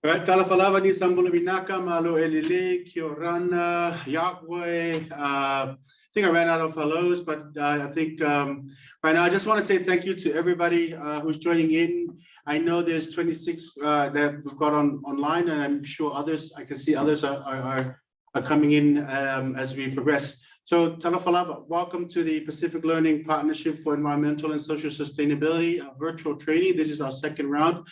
Right, Talafalava ni Sambulu Binaka, Malo Elile, Kiorana, Yahweh. I think I ran out of hellos, but I think right now I just want to say thank you to everybody who's joining in. I know there's 26 that we've got online, and I'm sure others, I can see others are coming in as we progress. So Talafalava, welcome to the Pacific Learning Partnership for Environmental and Social Sustainability virtual training. This is our second round.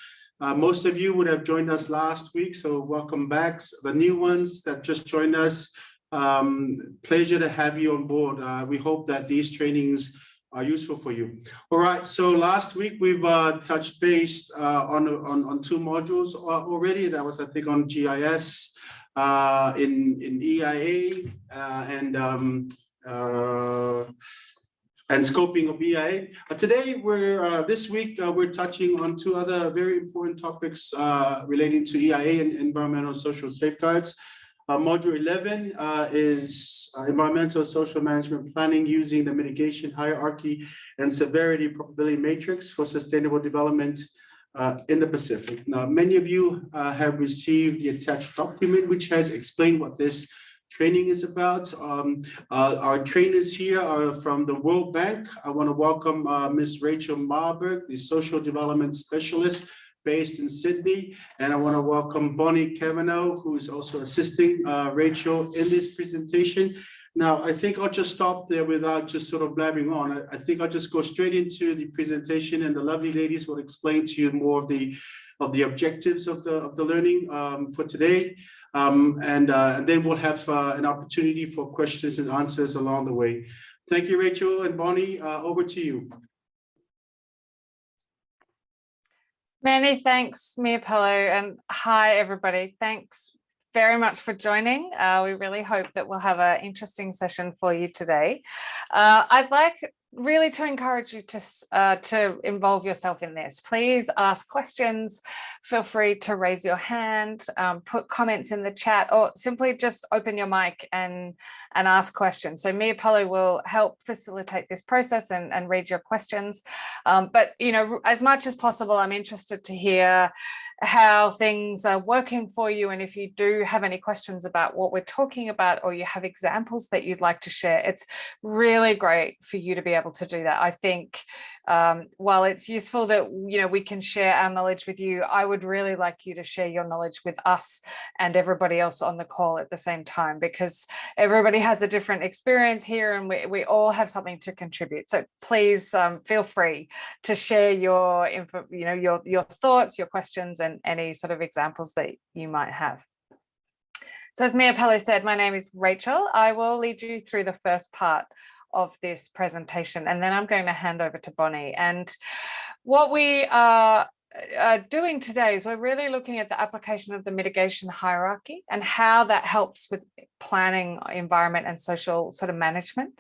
Most of you would have joined us last week, so welcome back. The new ones that just joined us, pleasure to have you on board. We hope that these trainings are useful for you. All right, so last week we've touched base on two modules already. That was, I think, on GIS, in EIA, and scoping of EIA. Today, this week, we're touching on two other very important topics relating to EIA and environmental social safeguards. Module 11 is environmental social management planning using the mitigation hierarchy and severity probability matrix for sustainable development in the Pacific. Now, many of you have received the attached document, which has explained what this training is about. Our trainers here are from the World Bank. I want to welcome Ms. Rachel Marburg, the Social Development Specialist based in Sydney. And I want to welcome Bonnie Cavanaugh, who is also assisting Rachel in this presentation. Now, I think I'll just stop there without just sort of blabbing on. I think I'll just go straight into the presentation, and the lovely ladies will explain to you more of the objectives of the learning for today. And then we'll have an opportunity for questions and answers along the way. Thank you, Rachel and Bonnie. Over to you. Many thanks, Mia Pello, and hi, everybody. Thanks very much for joining. We really hope that we'll have an interesting session for you today. I'd like really to encourage you to involve yourself in this. Please ask questions, feel free to raise your hand, put comments in the chat, or simply just open your mic and ask questions. So Mia Pello will help facilitate this process and read your questions. But, you know, as much as possible, I'm interested to hear how things are working for you. And if you do have any questions about what we're talking about, or you have examples that you'd like to share, it's really great for you to be able to do that. I think while it's useful that, you know, we can share our knowledge with you, I would really like you to share your knowledge with us and everybody else on the call at the same time, because everybody has a different experience here and we all have something to contribute. So please feel free to share your info, you know, your thoughts, your questions, and any sort of examples that you might have. So as Mia Pello said, my name is Rachel. I will lead you through the first part of this presentation, and then I'm going to hand over to Bonnie. And what we are doing today is we're really looking at the application of the mitigation hierarchy and how that helps with planning, environment, and social sort of management.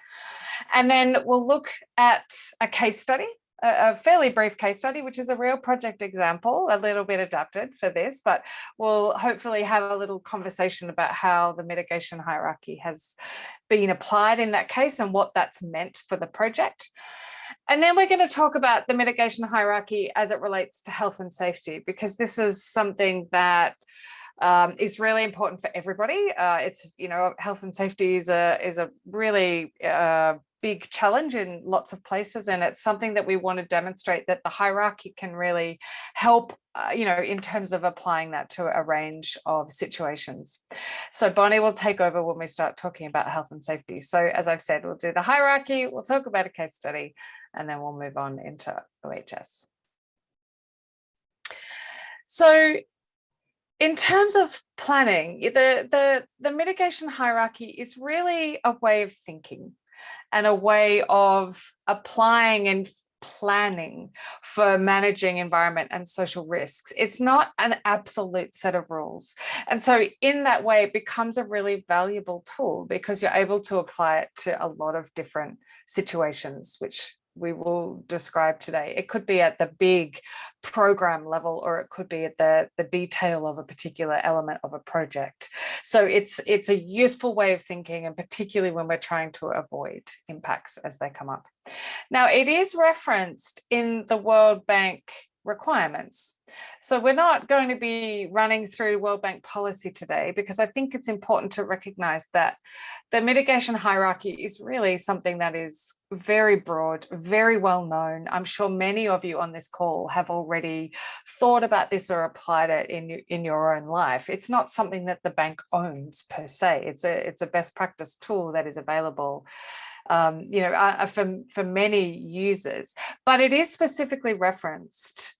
And then we'll look at a case study, a fairly brief case study, which is a real project example, a little bit adapted for this, but we'll hopefully have a little conversation about how the mitigation hierarchy has been applied in that case and what that's meant for the project. And then we're going to talk about the mitigation hierarchy as it relates to health and safety, because this is something that is really important for everybody. It's, you know, health and safety is a really big challenge in lots of places, and it's something that we want to demonstrate that the hierarchy can really help, you know, in terms of applying that to a range of situations. So Bonnie will take over when we start talking about health and safety. So as I've said, we'll do the hierarchy, we'll talk about a case study, and then we'll move on into OHS. So in terms of planning, the mitigation hierarchy is really a way of thinking and a way of applying and planning for managing environment and social risks. It's not an absolute set of rules. And so in that way, it becomes a really valuable tool because you're able to apply it to a lot of different situations, which we will describe today. It could be at the big program level, or it could be at the detail of a particular element of a project. So it's a useful way of thinking, and particularly when we're trying to avoid impacts as they come up. Now, it is referenced in the World Bank requirements. So we're not going to be running through World Bank policy today, because I think it's important to recognize that the mitigation hierarchy is really something that is very broad, very well known. I'm sure many of you on this call have already thought about this or applied it in your own life. It's not something that the bank owns per se. It's a best practice tool that is available for many users, but it is specifically referenced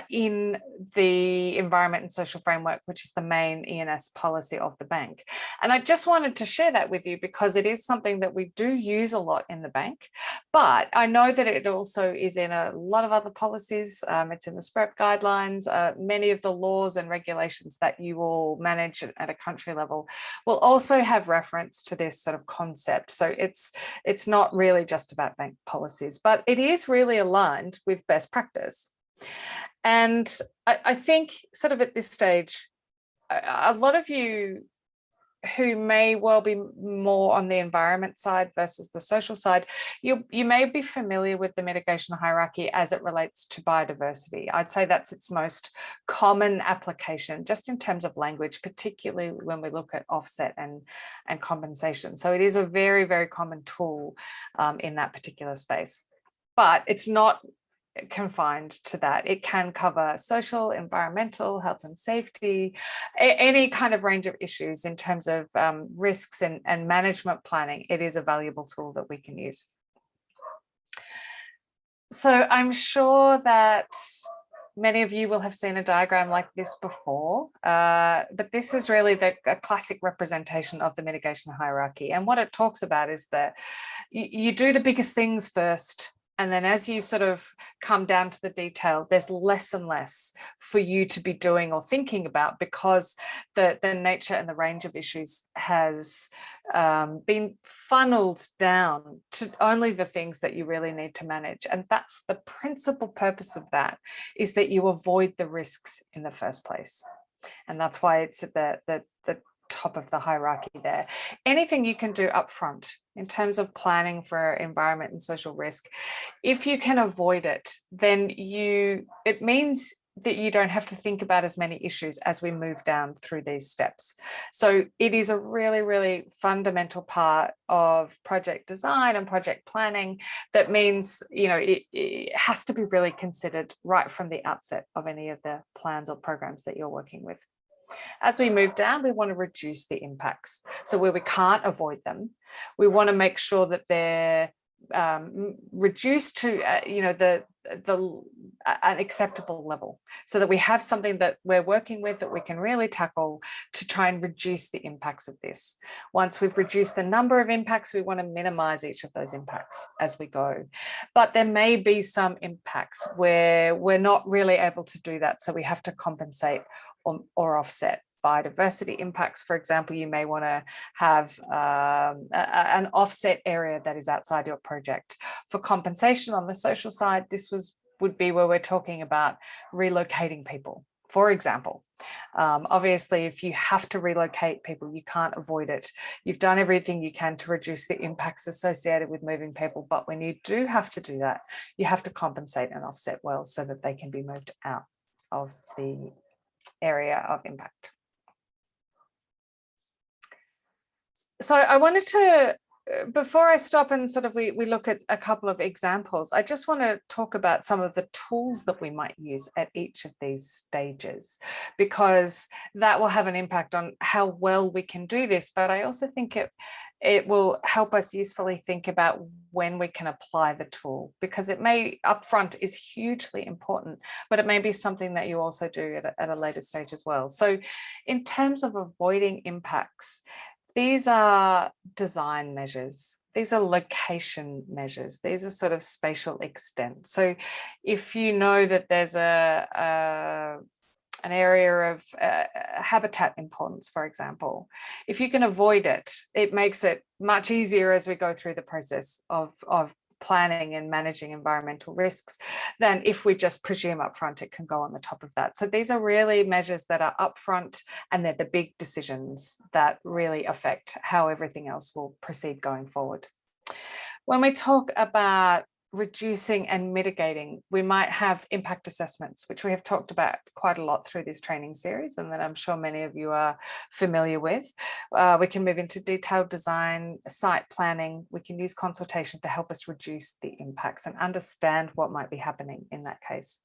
in the environment and social framework, which is the main E&S policy of the bank. And I just wanted to share that with you because it is something that we do use a lot in the bank, but I know that it also is in a lot of other policies. It's in the SPREP guidelines. Many of the laws and regulations that you all manage at a country level will also have reference to this sort of concept. So it's not really just about bank policies, but it is really aligned with best practice. And I think sort of at this stage, a lot of you who may well be more on the environment side versus the social side, you may be familiar with the mitigation hierarchy as it relates to biodiversity. I'd say that's its most common application, just in terms of language, particularly when we look at offset and compensation. So it is a very, very common tool in that particular space, but it's not confined to that. It can cover social, environmental, health and safety, any kind of range of issues in terms of risks and management planning. It is a valuable tool that we can use. So I'm sure that many of you will have seen a diagram like this before, but this is really a classic representation of the mitigation hierarchy. And what it talks about is that you do the biggest things first, and then as you sort of come down to the detail, there's less and less for you to be doing or thinking about, because the nature and the range of issues has been funneled down to only the things that you really need to manage. And that's the principal purpose of that, is that you avoid the risks in the first place. And that's why it's at the top of the hierarchy there. Anything you can do upfront in terms of planning for environment and social risk, if you can avoid it, then it means that you don't have to think about as many issues as we move down through these steps. So it is a really, really fundamental part of project design and project planning. That means, it has to be really considered right from the outset of any of the plans or programs that you're working with. As we move down, we want to reduce the impacts. So where we can't avoid them, we want to make sure that they're reduced to an acceptable level, so that we have something that we're working with that we can really tackle to try and reduce the impacts of this. Once we've reduced the number of impacts, we want to minimize each of those impacts as we go. But there may be some impacts where we're not really able to do that, so we have to compensate or offset. Biodiversity impacts, for example, you may want to have an offset area that is outside your project. For compensation on the social side, this would be where we're talking about relocating people, for example. Obviously, if you have to relocate people, you can't avoid it. You've done everything you can to reduce the impacts associated with moving people, but when you do have to do that, you have to compensate and offset well so that they can be moved out of the area of impact. So I wanted to, before I stop and sort of we look at a couple of examples, I just want to talk about some of the tools that we might use at each of these stages, because that will have an impact on how well we can do this. But I also think it will help us usefully think about when we can apply the tool, because it may upfront is hugely important, but it may be something that you also do at a later stage as well. So in terms of avoiding impacts, these are design measures. These are location measures. These are sort of spatial extent. So if you know that there's an area of habitat importance, for example, if you can avoid it, it makes it much easier as we go through the process of planning and managing environmental risks than if we just presume upfront it can go on the top of that. So these are really measures that are upfront, and they're the big decisions that really affect how everything else will proceed going forward. When we talk about reducing and mitigating, we might have impact assessments, which we have talked about quite a lot through this training series, and that I'm sure many of you are familiar with. We can move into detailed design, site planning. We can use consultation to help us reduce the impacts and understand what might be happening in that case.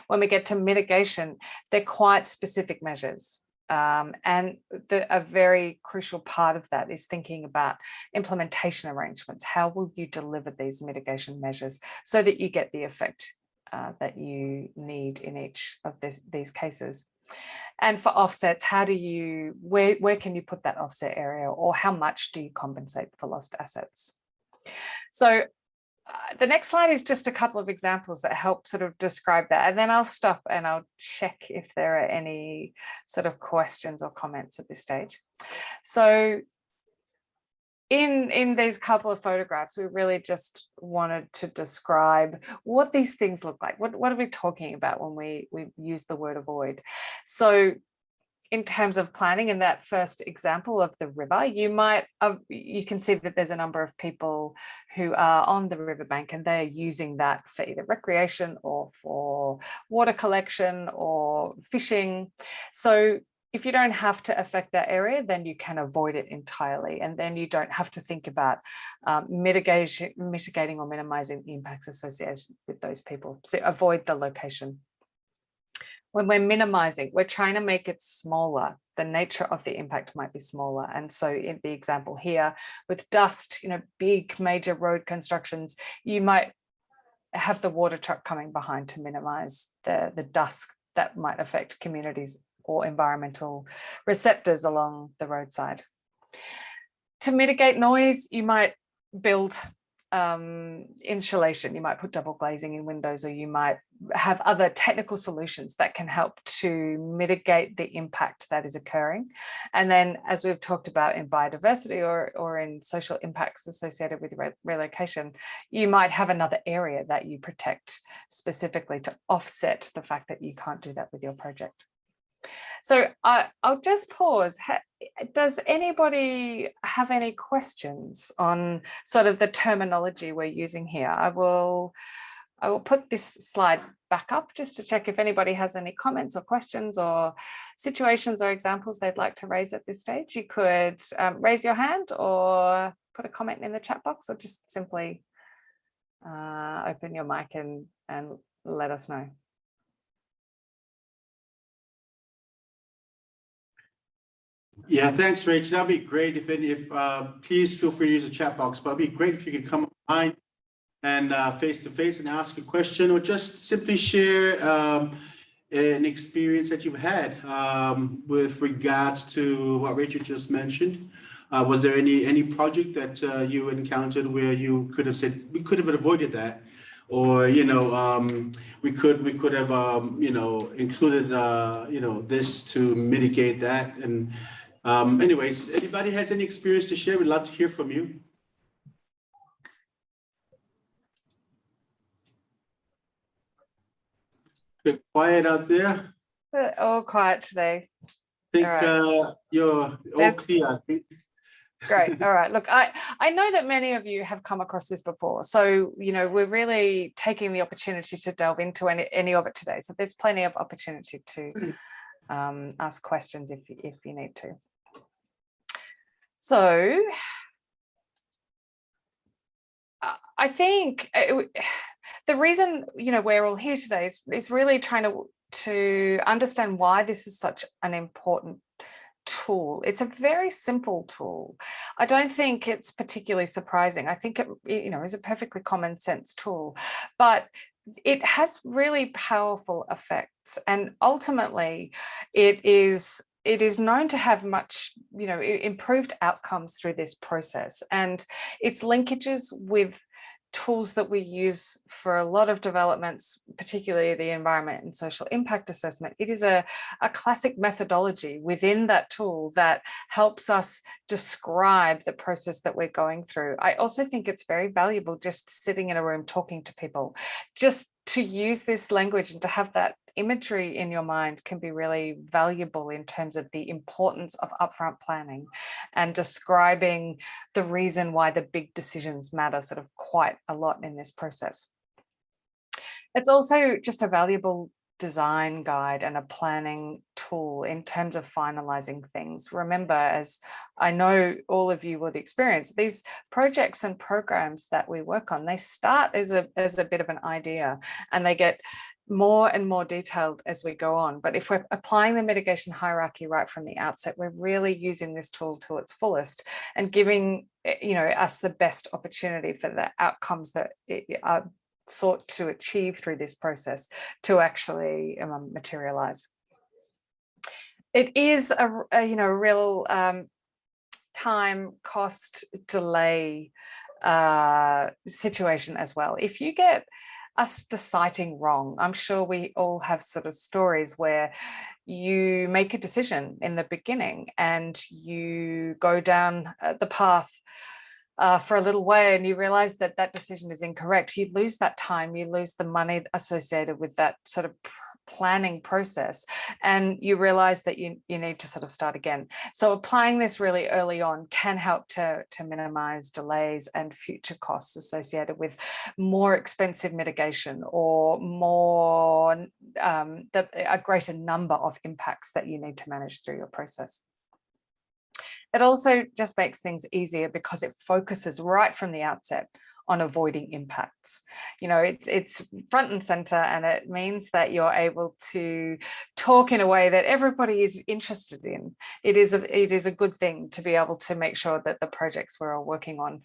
When we get to mitigation, they're quite specific measures. And a very crucial part of that is thinking about implementation arrangements. How will you deliver these mitigation measures so that you get the effect that you need in each of these cases? And for offsets, how do you, where can you put that offset area, or how much do you compensate for lost assets? So the next slide is just a couple of examples that help sort of describe that, and then I'll stop and I'll check if there are any sort of questions or comments at this stage. So in these couple of photographs, we really just wanted to describe what these things look like. What are we talking about when we use the word avoid? So in terms of planning, in that first example of the river, you can see that there's a number of people who are on the riverbank, and they're using that for either recreation or for water collection or fishing. So if you don't have to affect that area, then you can avoid it entirely, and then you don't have to think about mitigating or minimizing the impacts associated with those people. So avoid the location. When we're minimizing, we're trying to make it smaller. The nature of the impact might be smaller. And so in the example here with dust, big major road constructions, you might have the water truck coming behind to minimize the dust that might affect communities or environmental receptors along the roadside. To mitigate noise, you might build insulation, you might put double glazing in windows, or you might have other technical solutions that can help to mitigate the impact that is occurring. And then, as we've talked about in biodiversity or in social impacts associated with relocation, you might have another area that you protect specifically to offset the fact that you can't do that with your project. So I'll just pause. Does anybody have any questions on sort of the terminology we're using here? I will put this slide back up just to check if anybody has any comments or questions or situations or examples they'd like to raise at this stage. You could raise your hand or put a comment in the chat box, or just simply open your mic and let us know. Yeah, thanks, Rach. That'd be great if please feel free to use the chat box, but it'd be great if you could come online and face to face and ask a question, or just simply share an experience that you've had with regards to what Rachel just mentioned. Was there any project that you encountered where you could have said, we could have avoided that, or we could have included this to mitigate that? And anyways, anybody has any experience to share, we'd love to hear from you. Bit quiet out there. All quiet today. I think right. You're all clear, I think. Great. All right. Look, I know that many of you have come across this before. So, we're really taking the opportunity to delve into any of it today. So there's plenty of opportunity to ask questions if you need to. So I think the reason, we're all here today is really trying to understand why this is such an important tool. It's a very simple tool. I don't think it's particularly surprising. I think it is a perfectly common sense tool, but it has really powerful effects, and ultimately it is known to have much, improved outcomes through this process, and its linkages with tools that we use for a lot of developments, particularly the environment and social impact assessment. It is a classic methodology within that tool that helps us describe the process that we're going through. I also think it's very valuable just sitting in a room talking to people, just to use this language and to have that imagery in your mind can be really valuable in terms of the importance of upfront planning and describing the reason why the big decisions matter sort of quite a lot in this process. It's also just a valuable design guide and a planning tool in terms of finalizing things. Remember, as I know all of you would experience, these projects and programs that we work on, they start as a bit of an idea and they get more and more detailed as we go on. But if we're applying the mitigation hierarchy right from the outset, we're really using this tool to its fullest and giving us the best opportunity for the outcomes that are sought to achieve through this process to actually materialize. It is a real time cost delay situation as well. If you get the siting wrong, I'm sure we all have sort of stories where you make a decision in the beginning and you go down the path for a little way and you realize that that decision is incorrect. You lose that time, you lose the money associated with that sort of planning process, and you realize that you need to sort of start again. So applying this really early on can help to minimize delays and future costs associated with more expensive mitigation or more a greater number of impacts that you need to manage through your process. It also just makes things easier because it focuses right from the outset on avoiding impacts. It's front and center, and it means that you're able to talk in a way that everybody is interested in. It is a good thing to be able to make sure that the projects we're all working on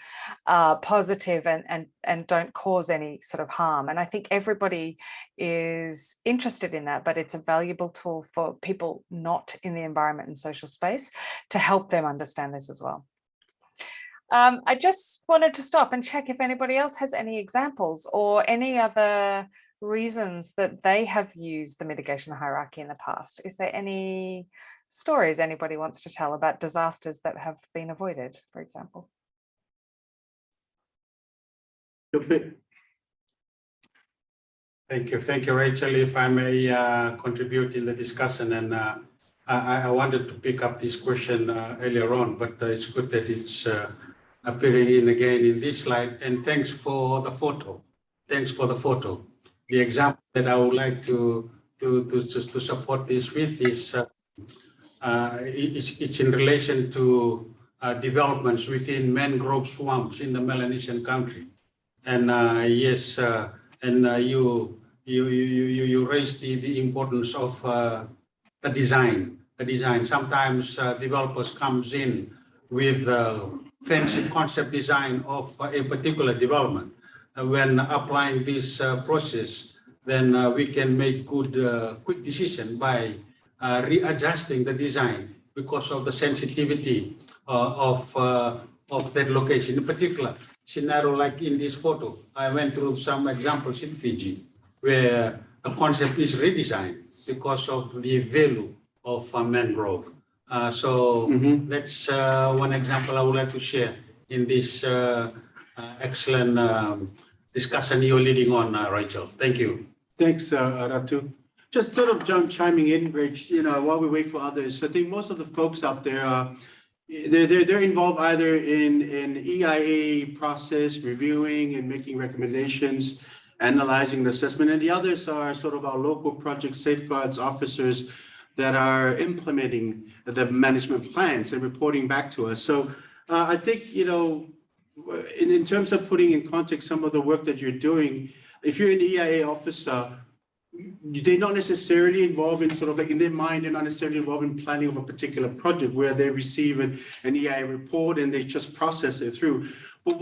are positive and don't cause any sort of harm. And I think everybody is interested in that, but it's a valuable tool for people not in the environment and social space to help them understand this as well. I just wanted to stop and check if anybody else has any examples or any other reasons that they have used the mitigation hierarchy in the past. Is there any stories anybody wants to tell about disasters that have been avoided, for example? Thank you, Rachel. If I may contribute in the discussion, and I wanted to pick up this question earlier on, but it's good that it's appearing in again in this slide. And thanks for the photo. The example that I would like to support this with is it's in relation to developments within mangrove swamps in the Melanesian country. And yes, and you raised the importance of the design. Sometimes developers comes in with fancy concept design of a particular development. When applying this process, then we can make good quick decision by readjusting the design because of the sensitivity of that location. In particular, scenario like in this photo, I went through some examples in Fiji where the concept is redesigned because of the value of mangrove. So that's one example I would like to share in this excellent discussion you're leading on, Rachel. Thank you. Thanks, Ratu. Just sort of chiming in, Rach, while we wait for others. I think most of the folks out there, they're involved either in EIA process, reviewing and making recommendations, analyzing the assessment, and the others are sort of our local project safeguards officers that are implementing the management plans and reporting back to us. So I think, in terms of putting in context some of the work that you're doing, if you're an EIA officer, they're not necessarily involved in sort of like in their mind, they're not necessarily involved in planning of a particular project where they receive an EIA report and they just process it through. But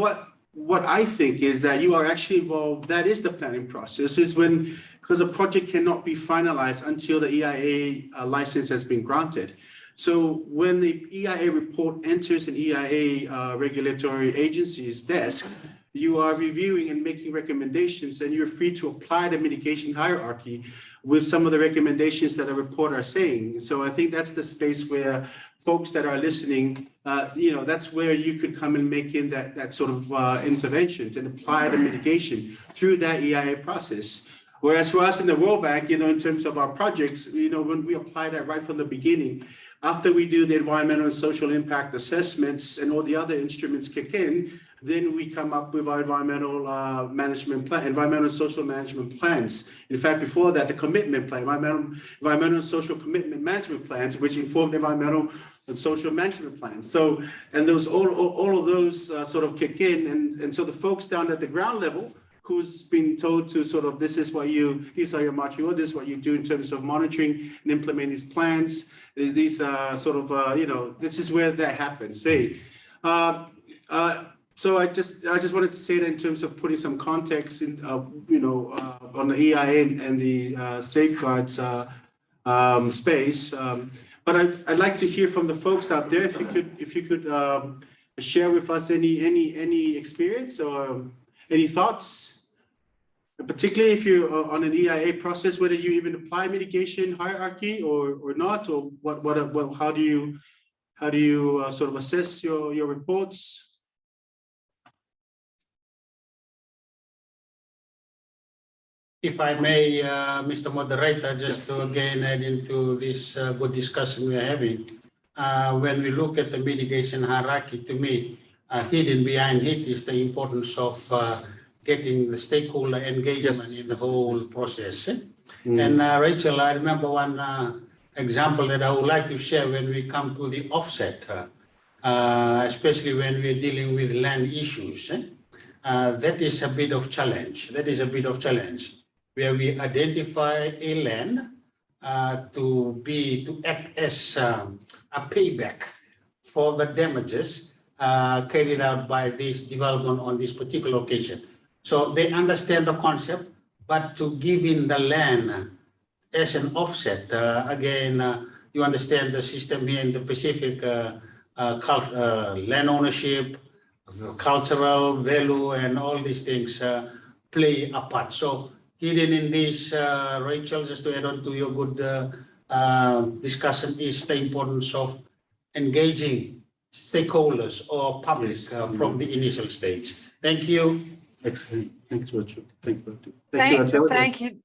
what I think is that you are actually involved, that is the planning process, is because a project cannot be finalized until the EIA license has been granted. So when the EIA report enters an EIA regulatory agency's desk, you are reviewing and making recommendations, and you're free to apply the mitigation hierarchy with some of the recommendations that a report are saying. So I think that's the space where folks that are listening, that's where you could come and make in that sort of interventions and apply the mitigation through that EIA process. Whereas for us in the World Bank, in terms of our projects, when we apply that right from the beginning, after we do the environmental and social impact assessments and all the other instruments kick in, then we come up with our environmental management plan, environmental and social management plans. In fact, before that, the commitment plan, environmental and social commitment management plans, which inform the environmental and social management plans. So, and those all of those sort of kick in, and so the folks down at the ground level who's been told to sort of, these are your marching orders, this is what you do in terms of monitoring and implementing these plans. These are sort of, this is where that happens. Hey, so I just wanted to say that in terms of putting some context in, on the EIA and the safeguards space. But I'd like to hear from the folks out there. If you could share with us any experience or any thoughts, particularly if you're on an EIA process, whether you even apply mitigation hierarchy or not, or how do you sort of assess your reports? If I may, Mr. Moderator, just to again add into this good discussion we're having, when we look at the mitigation hierarchy, to me, hidden behind it is the importance of getting the stakeholder engagement in the whole process. And Rachel, I remember one example that I would like to share when we come to the offset, especially when we're dealing with land issues. That is a bit of challenge. Where we identify a land to act as a payback for the damages carried out by this development on this particular location. So they understand the concept, but to give in the land as an offset, again, you understand the system here in the Pacific, land ownership, cultural value, and all these things play a part. So hidden in this, Rachel, just to add on to your good discussion, is the importance of engaging stakeholders or public from the initial stage. Thank you. Excellent. Thanks, Richard. Thank you.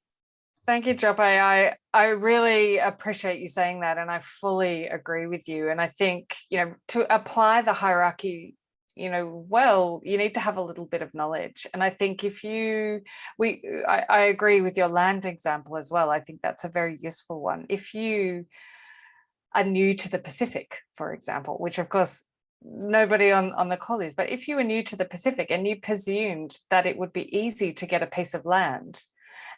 Thank you, Jope. I really appreciate you saying that, and I fully agree with you. And I think, to apply the hierarchy, well, you need to have a little bit of knowledge. And I think I agree with your land example as well. I think that's a very useful one. If you are new to the Pacific, for example, which of course nobody on the call is, but if you were new to the Pacific and you presumed that it would be easy to get a piece of land,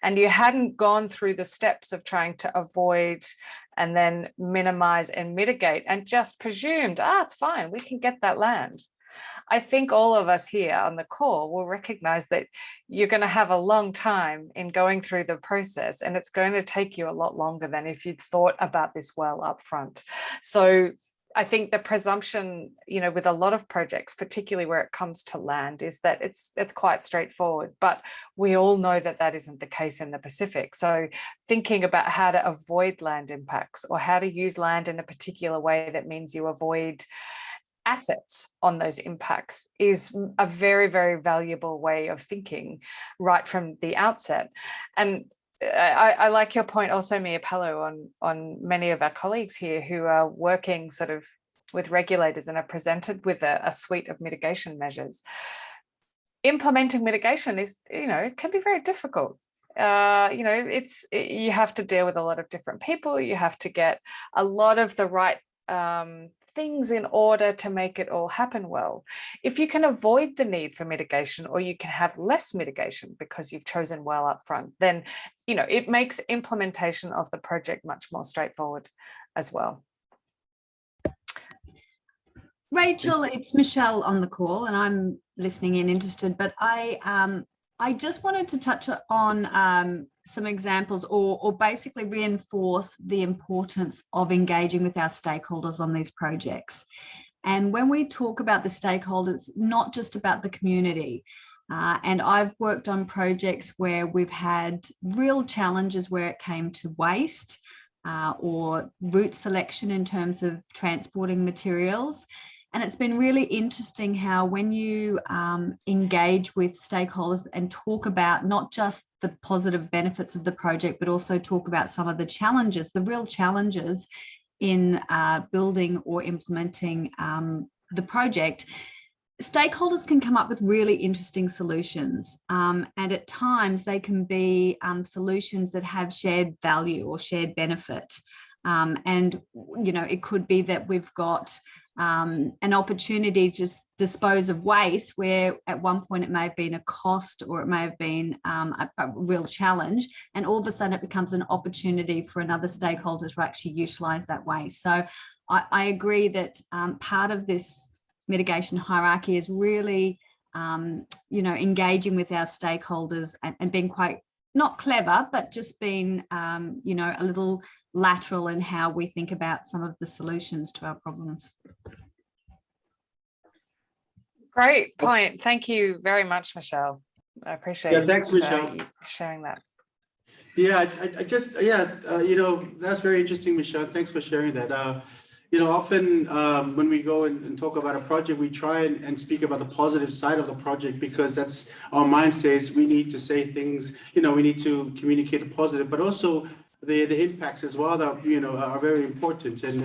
and you hadn't gone through the steps of trying to avoid and then minimize and mitigate, and just presumed, it's fine, we can get that land, I think all of us here on the call will recognize that you're going to have a long time in going through the process, and it's going to take you a lot longer than if you'd thought about this well up front. So I think the presumption, with a lot of projects, particularly where it comes to land, is that it's quite straightforward, but we all know that that isn't the case in the Pacific. So thinking about how to avoid land impacts, or how to use land in a particular way that means you avoid assets on those impacts, is a very, very valuable way of thinking right from the outset. And I like your point also, Mia Pello, on many of our colleagues here who are working sort of with regulators and are presented with a suite of mitigation measures. Implementing mitigation is, can be very difficult. You have to deal with a lot of different people. You have to get a lot of the right things in order to make it all happen well. If you can avoid the need for mitigation, or you can have less mitigation because you've chosen well up front, then it makes implementation of the project much more straightforward as well. Rachel, it's Michelle on the call, and I'm listening in interested, but I just wanted to touch on some examples, or basically reinforce the importance of engaging with our stakeholders on these projects. And when we talk about the stakeholders, not just about the community. And I've worked on projects where we've had real challenges where it came to waste or route selection in terms of transporting materials. And it's been really interesting how when you engage with stakeholders and talk about not just the positive benefits of the project, but also talk about some of the challenges, the real challenges in building or implementing the project, stakeholders can come up with really interesting solutions. And at times they can be solutions that have shared value or shared benefit. And, you know, it could be that we've got an opportunity to dispose of waste where at one point it may have been a cost or it may have been a real challenge, and all of a sudden it becomes an opportunity for another stakeholder to actually utilize that waste. So I agree that part of this mitigation hierarchy is really you know, engaging with our stakeholders and being quite not clever, but just being you know, a little lateral in how we think about some of the solutions to our problems. Great point. Thank you very much, Michelle. I appreciate thanks, Michelle, you sharing that. Yeah, I just, you know, that's very interesting, Michelle. Thanks for sharing that. You know, often when we go and talk about a project, we try and speak about the positive side of the project, because that's our mind says we need to say things, you know, we need to communicate the positive, but also the impacts as well that, you know, are very important. And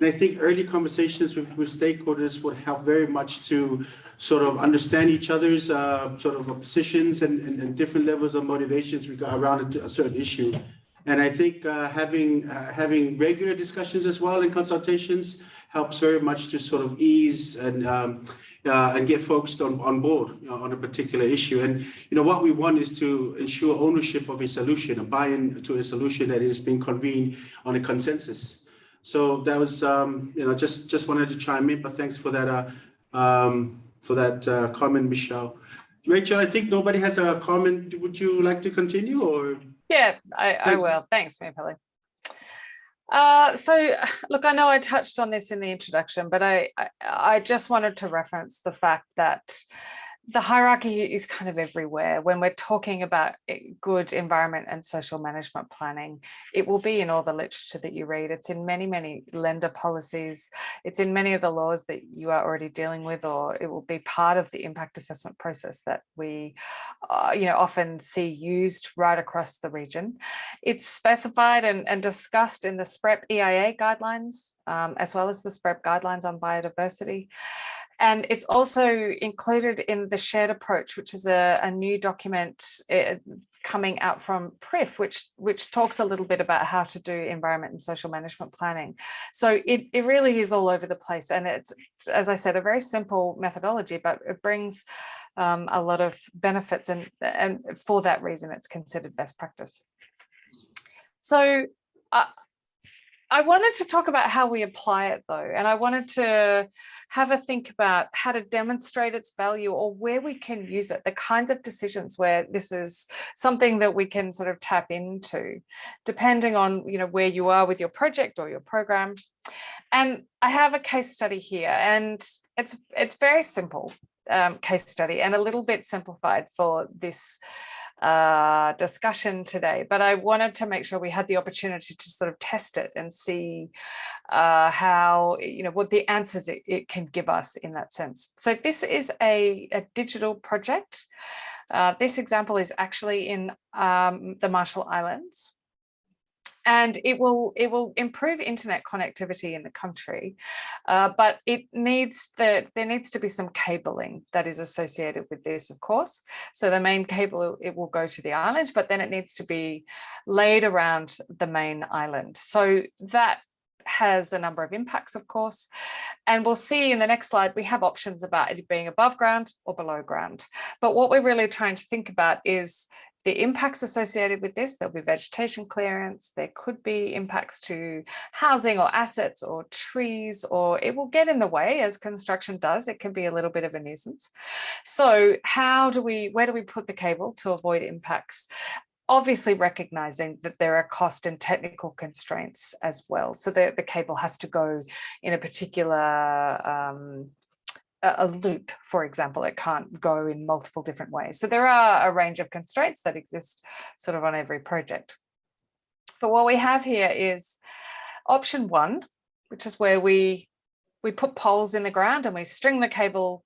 I think early conversations with stakeholders would help very much to sort of understand each other's sort of positions and different levels of motivations around a certain issue. And I think having regular discussions as well in consultations helps very much to sort of ease and get folks on board, you know, on a particular issue. And, you know, what we want is to ensure ownership of a solution, a buy-in to a solution that is being convened on a consensus. So that was, you know, just wanted to chime in, but thanks for that comment, Michelle. Rachel, I think nobody has a comment. Would you like to continue, or? Yeah, I will. Thanks, Mapelli. So look, I know I touched on this in the introduction, but I just wanted to reference the fact that the hierarchy is kind of everywhere. When we're talking about good environment and social management planning, it will be in all the literature that you read. It's in many, many lender policies. It's in many of the laws that you are already dealing with, or it will be part of the impact assessment process that we you know, often see used right across the region. It's specified and discussed in the SPREP EIA guidelines, as well as the SPREP guidelines on biodiversity. And it's also included in the shared approach, which is a new document coming out from PRIF, which talks a little bit about how to do environment and social management planning. So it really is all over the place. And it's, as I said, a very simple methodology, but it brings a lot of benefits. And for that reason, it's considered best practice. So I wanted to talk about how we apply it, though, and I wanted to have a think about how to demonstrate its value, or where we can use it, the kinds of decisions where this is something that we can sort of tap into, depending on, you know, where you are with your project or your program. And I have a case study here, and it's very simple case study and a little bit simplified for this discussion today, but I wanted to make sure we had the opportunity to sort of test it and see how, you know, what the answers it can give us in that sense. So this is a digital project. This example is actually in the Marshall Islands. And it will improve internet connectivity in the country, but there needs to be some cabling that is associated with this, of course. So the main cable, it will go to the island, but then it needs to be laid around the main island. So that has a number of impacts, of course. And we'll see in the next slide, we have options about it being above ground or below ground. But what we're really trying to think about is the impacts associated with this. There'll be vegetation clearance, there could be impacts to housing or assets or trees, or it will get in the way, as construction does. It can be a little bit of a nuisance. So where do we put the cable to avoid impacts? Obviously recognizing that there are cost and technical constraints as well. So the cable has to go in a particular a loop, for example. It can't go in multiple different ways. So there are a range of constraints that exist sort of on every project. But what we have here is option one, which is where we we put poles in the ground and we string the cable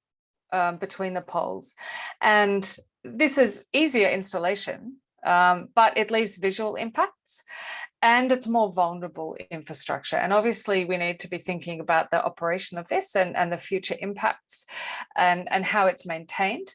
between the poles. And this is easier installation, but it leaves visual impacts and it's more vulnerable infrastructure. And obviously we need to be thinking about the operation of this and the future impacts and how it's maintained.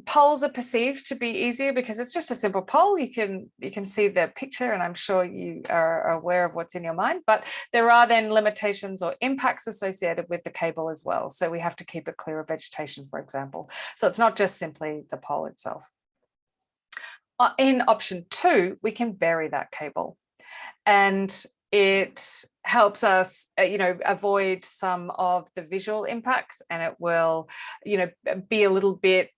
Poles are perceived to be easier because it's just a simple pole. You can see the picture and I'm sure you are aware of what's in your mind, but there are then limitations or impacts associated with the cable as well. So we have to keep it clear of vegetation, for example. So it's not just simply the pole itself. In option 2, we can bury that cable and it helps us, avoid some of the visual impacts, and it will, be a little bit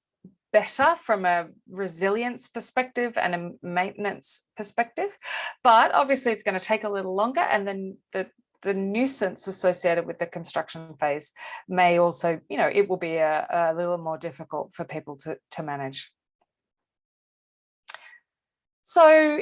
better from a resilience perspective and a maintenance perspective. But obviously it's going to take a little longer, and then the nuisance associated with the construction phase may also, it will be a little more difficult for people to manage. So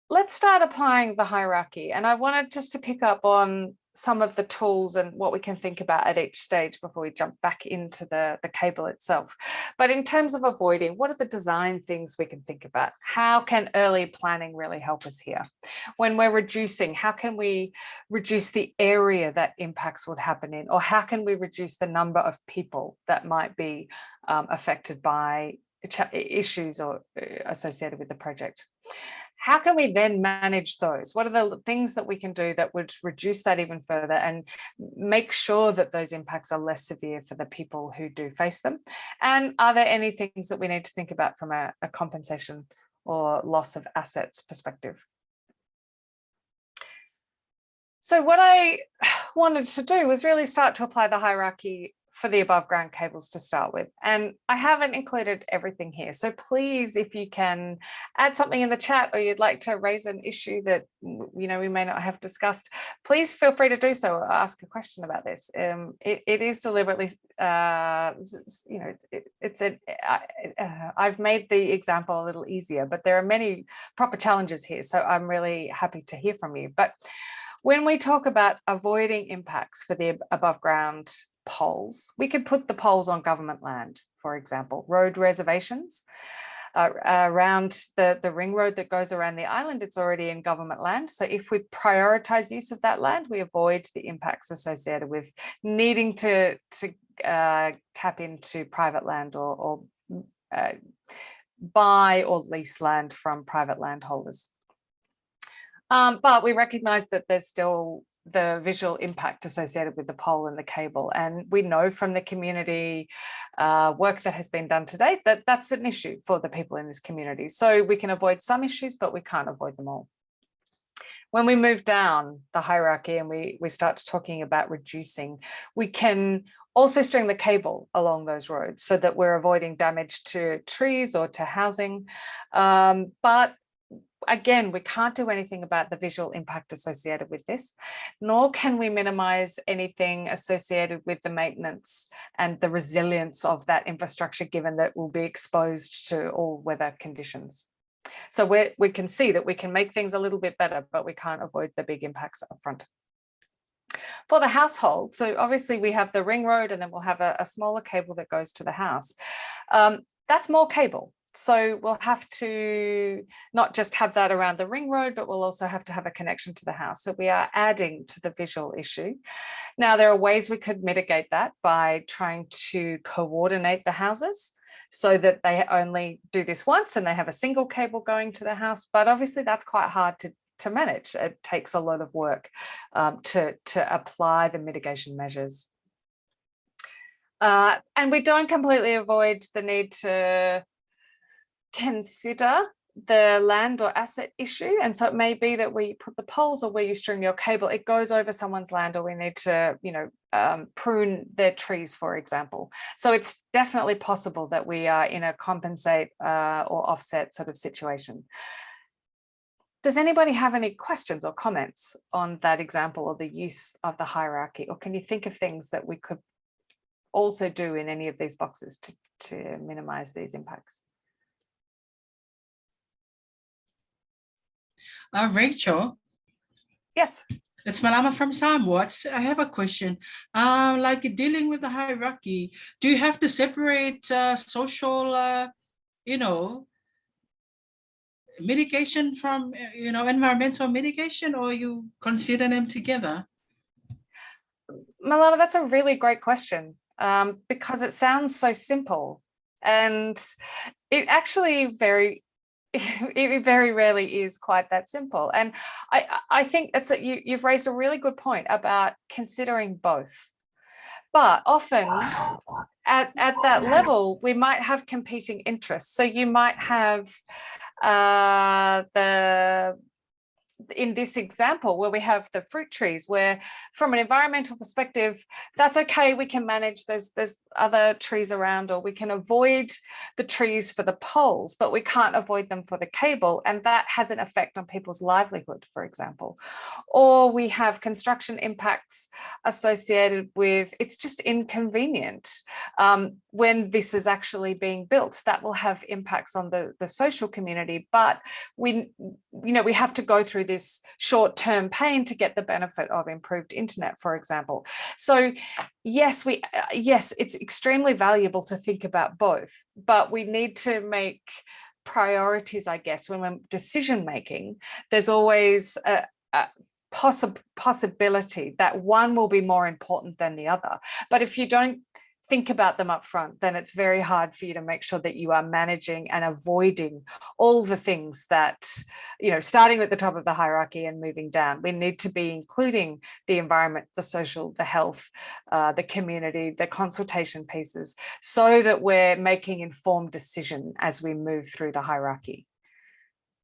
let's start applying the hierarchy. And I wanted just to pick up on some of the tools and what we can think about at each stage before we jump back into the cable itself. But in terms of avoiding, what are the design things we can think about? How can early planning really help us here? When we're reducing, how can we reduce the area that impacts would happen in? Or how can we reduce the number of people that might be affected by issues or associated with the project? How can we then manage those? What are the things that we can do that would reduce that even further and make sure that those impacts are less severe for the people who do face them? And are there any things that we need to think about from a compensation or loss of assets perspective? So what I wanted to do was really start to apply the hierarchy for the above ground cables to start with. And I haven't included everything here. So please, if you can add something in the chat or you'd like to raise an issue that, we may not have discussed, please feel free to do so or ask a question about this. It is deliberately, I've made the example a little easier, but there are many proper challenges here. So I'm really happy to hear from you. But when we talk about avoiding impacts for the above ground poles, we could put the poles on government land, for example, road reservations around the ring road that goes around the island. It's already in government land. So if we prioritize use of that land, we avoid the impacts associated with needing to tap into private land or buy or lease land from private landholders. But we recognize that there's still the visual impact associated with the pole and the cable. And we know from the community work that has been done to date that that's an issue for the people in this community. So we can avoid some issues, but we can't avoid them all. When we move down the hierarchy and we start talking about reducing, we can also string the cable along those roads so that we're avoiding damage to trees or to housing. But again, we can't do anything about the visual impact associated with this, nor can we minimize anything associated with the maintenance and the resilience of that infrastructure, given that we'll be exposed to all weather conditions. So we can see that we can make things a little bit better, but we can't avoid the big impacts up front. For the household, so obviously we have the ring road and then we'll have a smaller cable that goes to the house. That's more cable. So we'll have to not just have that around the ring road, but we'll also have to have a connection to the house. So we are adding to the visual issue. Now, there are ways we could mitigate that by trying to coordinate the houses so that they only do this once and they have a single cable going to the house. But obviously that's quite hard to manage. It takes a lot of work to apply the mitigation measures. And we don't completely avoid the need to consider the land or asset issue. And so it may be that we put the poles or where you string your cable, it goes over someone's land, or we need to, prune their trees, for example. So it's definitely possible that we are in a compensate or offset sort of situation. Does anybody have any questions or comments on that example or the use of the hierarchy? Or can you think of things that we could also do in any of these boxes to minimize these impacts? Rachel? Yes. It's Malama from Samoa. I have a question. Like dealing with the hierarchy, do you have to separate social, mitigation from, environmental mitigation, or you consider them together? Malama, that's a really great question, because it sounds so simple, and it actually it very rarely is quite that simple. And I think you've raised a really good point about considering both. But often at that level, we might have competing interests. So you might have in this example where we have the fruit trees, where from an environmental perspective, that's okay, we can manage, there's other trees around, or we can avoid the trees for the poles, but we can't avoid them for the cable, and that has an effect on people's livelihood, for example. Or we have construction impacts associated with, it's just inconvenient when this is actually being built. That will have impacts on the social community, but we have to go through this short-term pain to get the benefit of improved internet, for example. So yes, it's extremely valuable to think about both, but we need to make priorities, I guess. When we're decision making, there's always a possibility that one will be more important than the other. But if you don't think about them up front, then it's very hard for you to make sure that you are managing and avoiding all the things that, starting at the top of the hierarchy and moving down. We need to be including the environment, the social, the health, the community, the consultation pieces, so that we're making informed decision as we move through the hierarchy.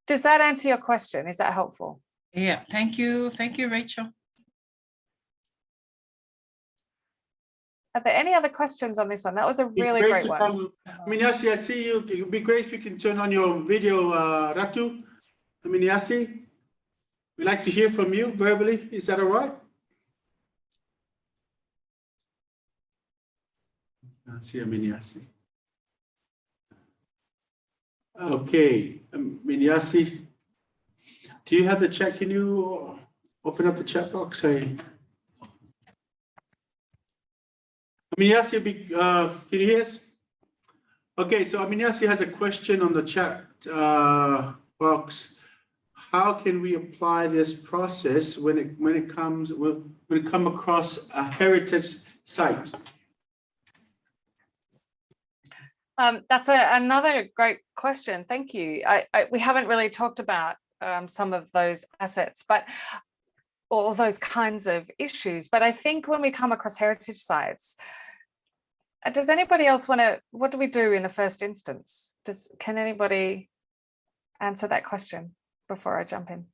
Does that answer your question? Is that helpful? Yeah, thank you. Thank you, Rachel. Are there any other questions on this one? That was a really great one. Yasi, I see you. It would be great if you can turn on your video, Ratu. Yasi, we'd like to hear from you verbally. Is that all right? I see Yasi. Okay, Yasi, do you have the chat? Can you open up the chat box? Yasi, can you hear us? Okay, so Yasi has a question on the chat box. How can we apply this process when it come across a heritage site? That's another great question. Thank you. We haven't really talked about some of those assets, but all those kinds of issues. But I think when we come across heritage sites, does anybody else what do we do in the first instance? Can anybody answer that question before I jump in?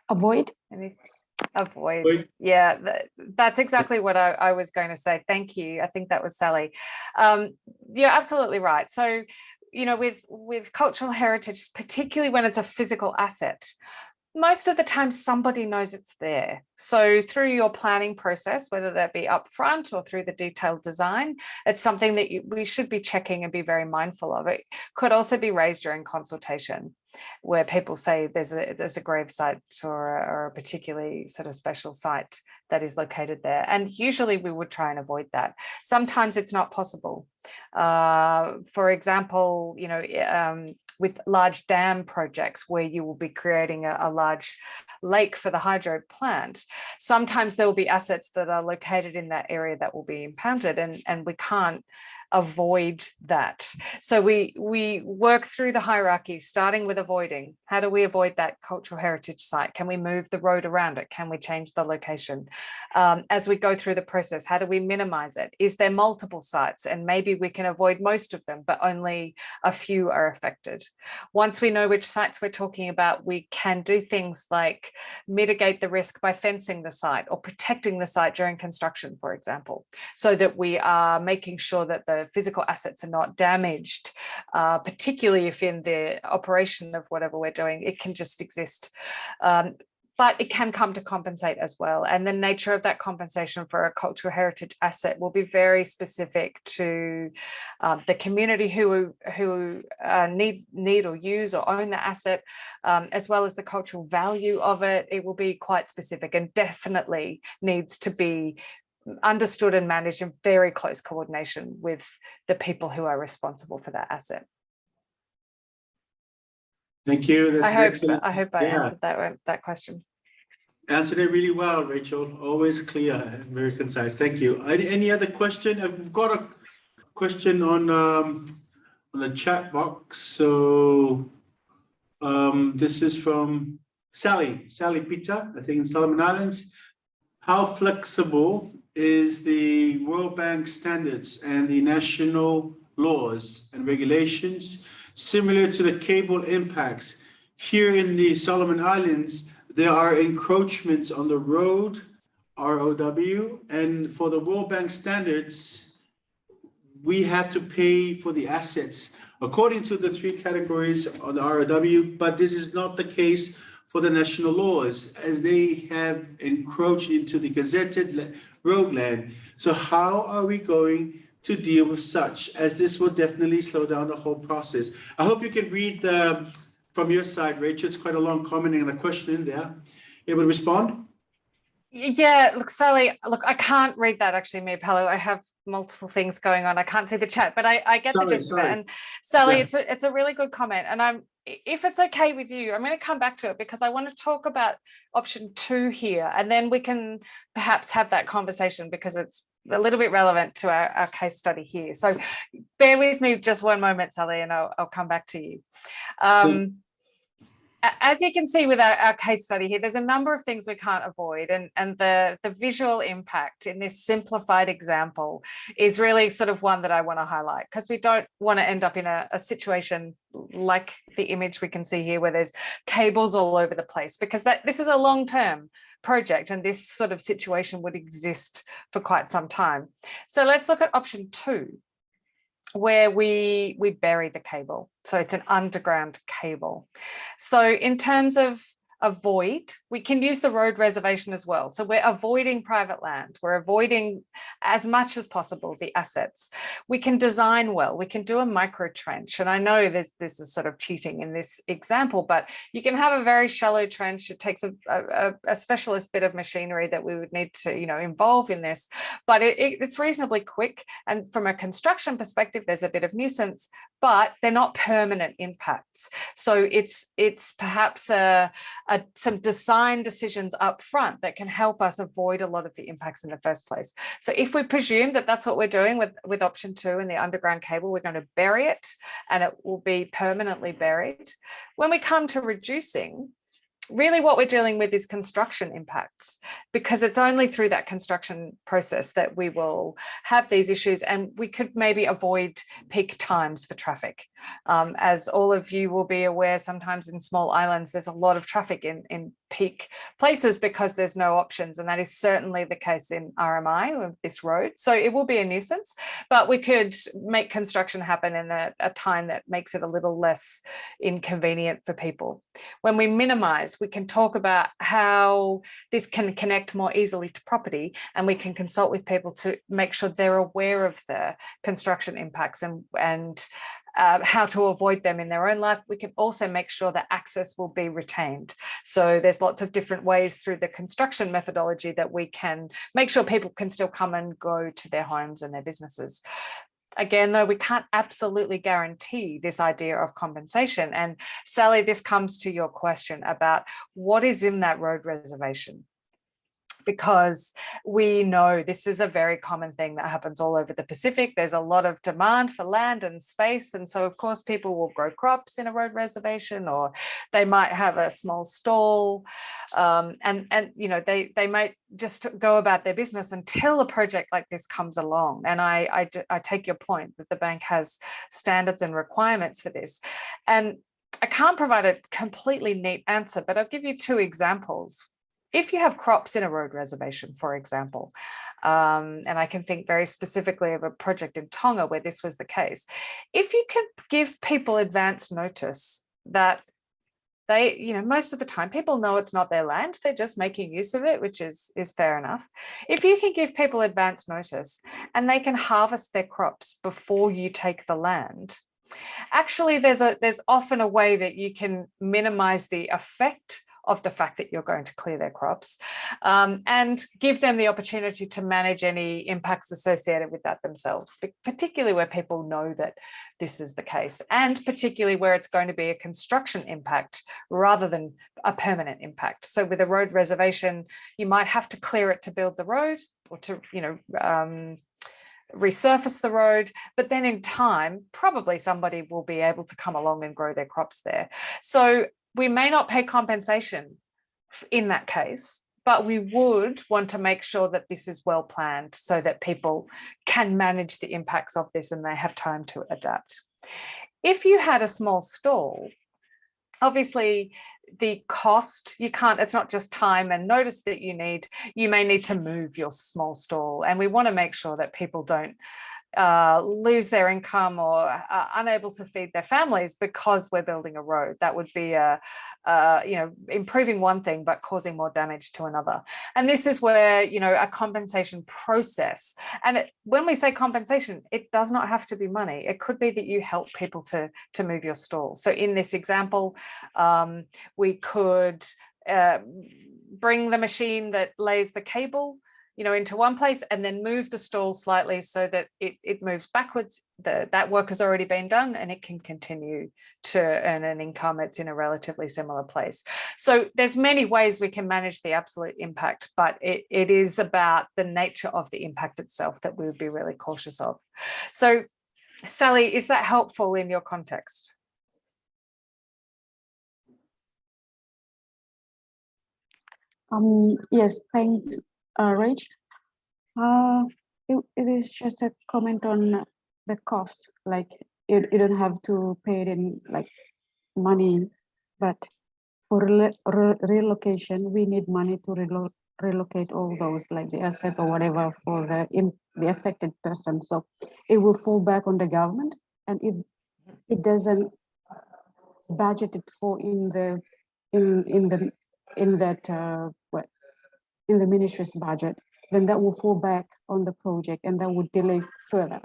Avoid. Avoid. Yeah, that's exactly what I was going to say. Thank you. I think that was Sally. You're absolutely right. So, with cultural heritage, particularly when it's a physical asset, most of the time somebody knows it's there. So through your planning process, whether that be upfront or through the detailed design, it's something that we should be checking and be very mindful of. It could also be raised during consultation, where people say there's a grave site or a particularly sort of special site that is located there. And usually we would try and avoid that. Sometimes it's not possible. For example, with large dam projects where you will be creating a large lake for the hydro plant, sometimes there will be assets that are located in that area that will be impounded, and we can't avoid that. So we work through the hierarchy, starting with avoiding. How do we avoid that cultural heritage site? Can we move the road around it? Can we change the location? As we go through the process, how do we minimize it? Is there multiple sites? And maybe we can avoid most of them, but only a few are affected. Once we know which sites we're talking about, we can do things like mitigate the risk by fencing the site or protecting the site during construction, for example, so that we are making sure that the physical assets are not damaged, particularly if in the operation of whatever we're doing, it can just exist. but it can come to compensate as well. And the nature of that compensation for a cultural heritage asset will be very specific to the community who need or use or own the asset, as well as the cultural value of it. It will be quite specific and definitely needs to be understood and managed in very close coordination with the people who are responsible for that asset. Thank you. That's excellent. I hope I answered that question. Answered it really well, Rachel. Always clear and very concise. Thank you. Any other question? I've got a question on the chat box. So this is from Sally Peter, I think in Solomon Islands. How flexible is the World Bank standards and the national laws and regulations similar to the cable impacts? Here in the Solomon Islands, there are encroachments on the road, ROW, and for the World Bank standards, we have to pay for the assets according to the 3 categories on the ROW, but this is not the case for the national laws, as they have encroached into the gazetted road land. So how are we going to deal with such, as this will definitely slow down the whole process? I hope you can read from your side, Rachel. It's quite a long comment and a question in there. Able to respond? Yeah, look, Sally, I can't read that actually, Mia Pello. I have multiple things going on. I can't see the chat, but I get the gist of it. And Sally, yeah, it's a really good comment. And if it's okay with you, I'm going to come back to it because I want to talk about option 2 here, and then we can perhaps have that conversation because it's a little bit relevant to our case study here. So bear with me just one moment, Sally, and I'll come back to you. As you can see with our case study here, there's a number of things we can't avoid, and the visual impact in this simplified example is really sort of one that I want to highlight, because we don't want to end up in a situation like the image we can see here where there's cables all over the place, because this is a long-term project and this sort of situation would exist for quite some time. So let's look at option 2, where we bury the cable. So it's an underground cable. So in terms of avoid, we can use the road reservation as well. So we're avoiding private land. We're avoiding as much as possible the assets. We can design well. We can do a micro trench. And I know this is sort of cheating in this example, but you can have a very shallow trench. It takes a specialist bit of machinery that we would need to, involve in this, but it's reasonably quick. And from a construction perspective, there's a bit of nuisance, but they're not permanent impacts. So it's perhaps some design decisions up front that can help us avoid a lot of the impacts in the first place. So if we presume that that's what we're doing with option 2 in the underground cable, we're going to bury it and it will be permanently buried. When we come to reducing, really what we're dealing with is construction impacts, because it's only through that construction process that we will have these issues, and we could maybe avoid peak times for traffic. As all of you will be aware, sometimes in small islands, there's a lot of traffic in peak places because there's no options, and that is certainly the case in RMI of this road. So it will be a nuisance, but we could make construction happen in a time that makes it a little less inconvenient for people. When we minimize, we can talk about how this can connect more easily to property, and we can consult with people to make sure they're aware of the construction impacts and how to avoid them in their own life. We can also make sure that access will be retained. So there's lots of different ways through the construction methodology that we can make sure people can still come and go to their homes and their businesses. Again, though, we can't absolutely guarantee this idea of compensation. And Sally, this comes to your question about what is in that road reservation, because we know this is a very common thing that happens all over the Pacific. There's a lot of demand for land and space. And so, of course, people will grow crops in a road reservation, or they might have a small stall, and they might just go about their business until a project like this comes along. And I take your point that the bank has standards and requirements for this. And I can't provide a completely neat answer, but I'll give you 2 examples. If you have crops in a road reservation, for example, and I can think very specifically of a project in Tonga where this was the case, if you can give people advance notice that they, most of the time people know it's not their land, they're just making use of it, which is fair enough. If you can give people advance notice and they can harvest their crops before you take the land, actually there's often a way that you can minimize the effect of the fact that you're going to clear their crops, and give them the opportunity to manage any impacts associated with that themselves, particularly where people know that this is the case, and particularly where it's going to be a construction impact rather than a permanent impact. So with a road reservation, you might have to clear it to build the road or to, resurface the road, but then in time, probably somebody will be able to come along and grow their crops there. So we may not pay compensation in that case, but we would want to make sure that this is well planned so that people can manage the impacts of this and they have time to adapt. If you had a small stall, obviously the cost, it's not just time and notice that you may need to move your small stall, and we want to make sure that people don't lose their income or are unable to feed their families because we're building a road. That would be improving one thing but causing more damage to another. And this is where a compensation process, and when we say compensation, it does not have to be money. It could be that you help people to move your stall. So in this example, we could bring the machine that lays the cable into one place and then move the stall slightly so that it moves backwards. That work has already been done and it can continue to earn an income. It's in a relatively similar place. So there's many ways we can manage the absolute impact, but it is about the nature of the impact itself that we would be really cautious of. So Sally, is that helpful in your context? Yes, thanks, Rach. It is just a comment on the cost. Like you don't have to pay it in like money, but for relocation, we need money to relocate all those, like the asset or whatever, for the affected person. So it will fall back on the government, and if it doesn't budget it for in the ministry's budget, then that will fall back on the project and that would delay further.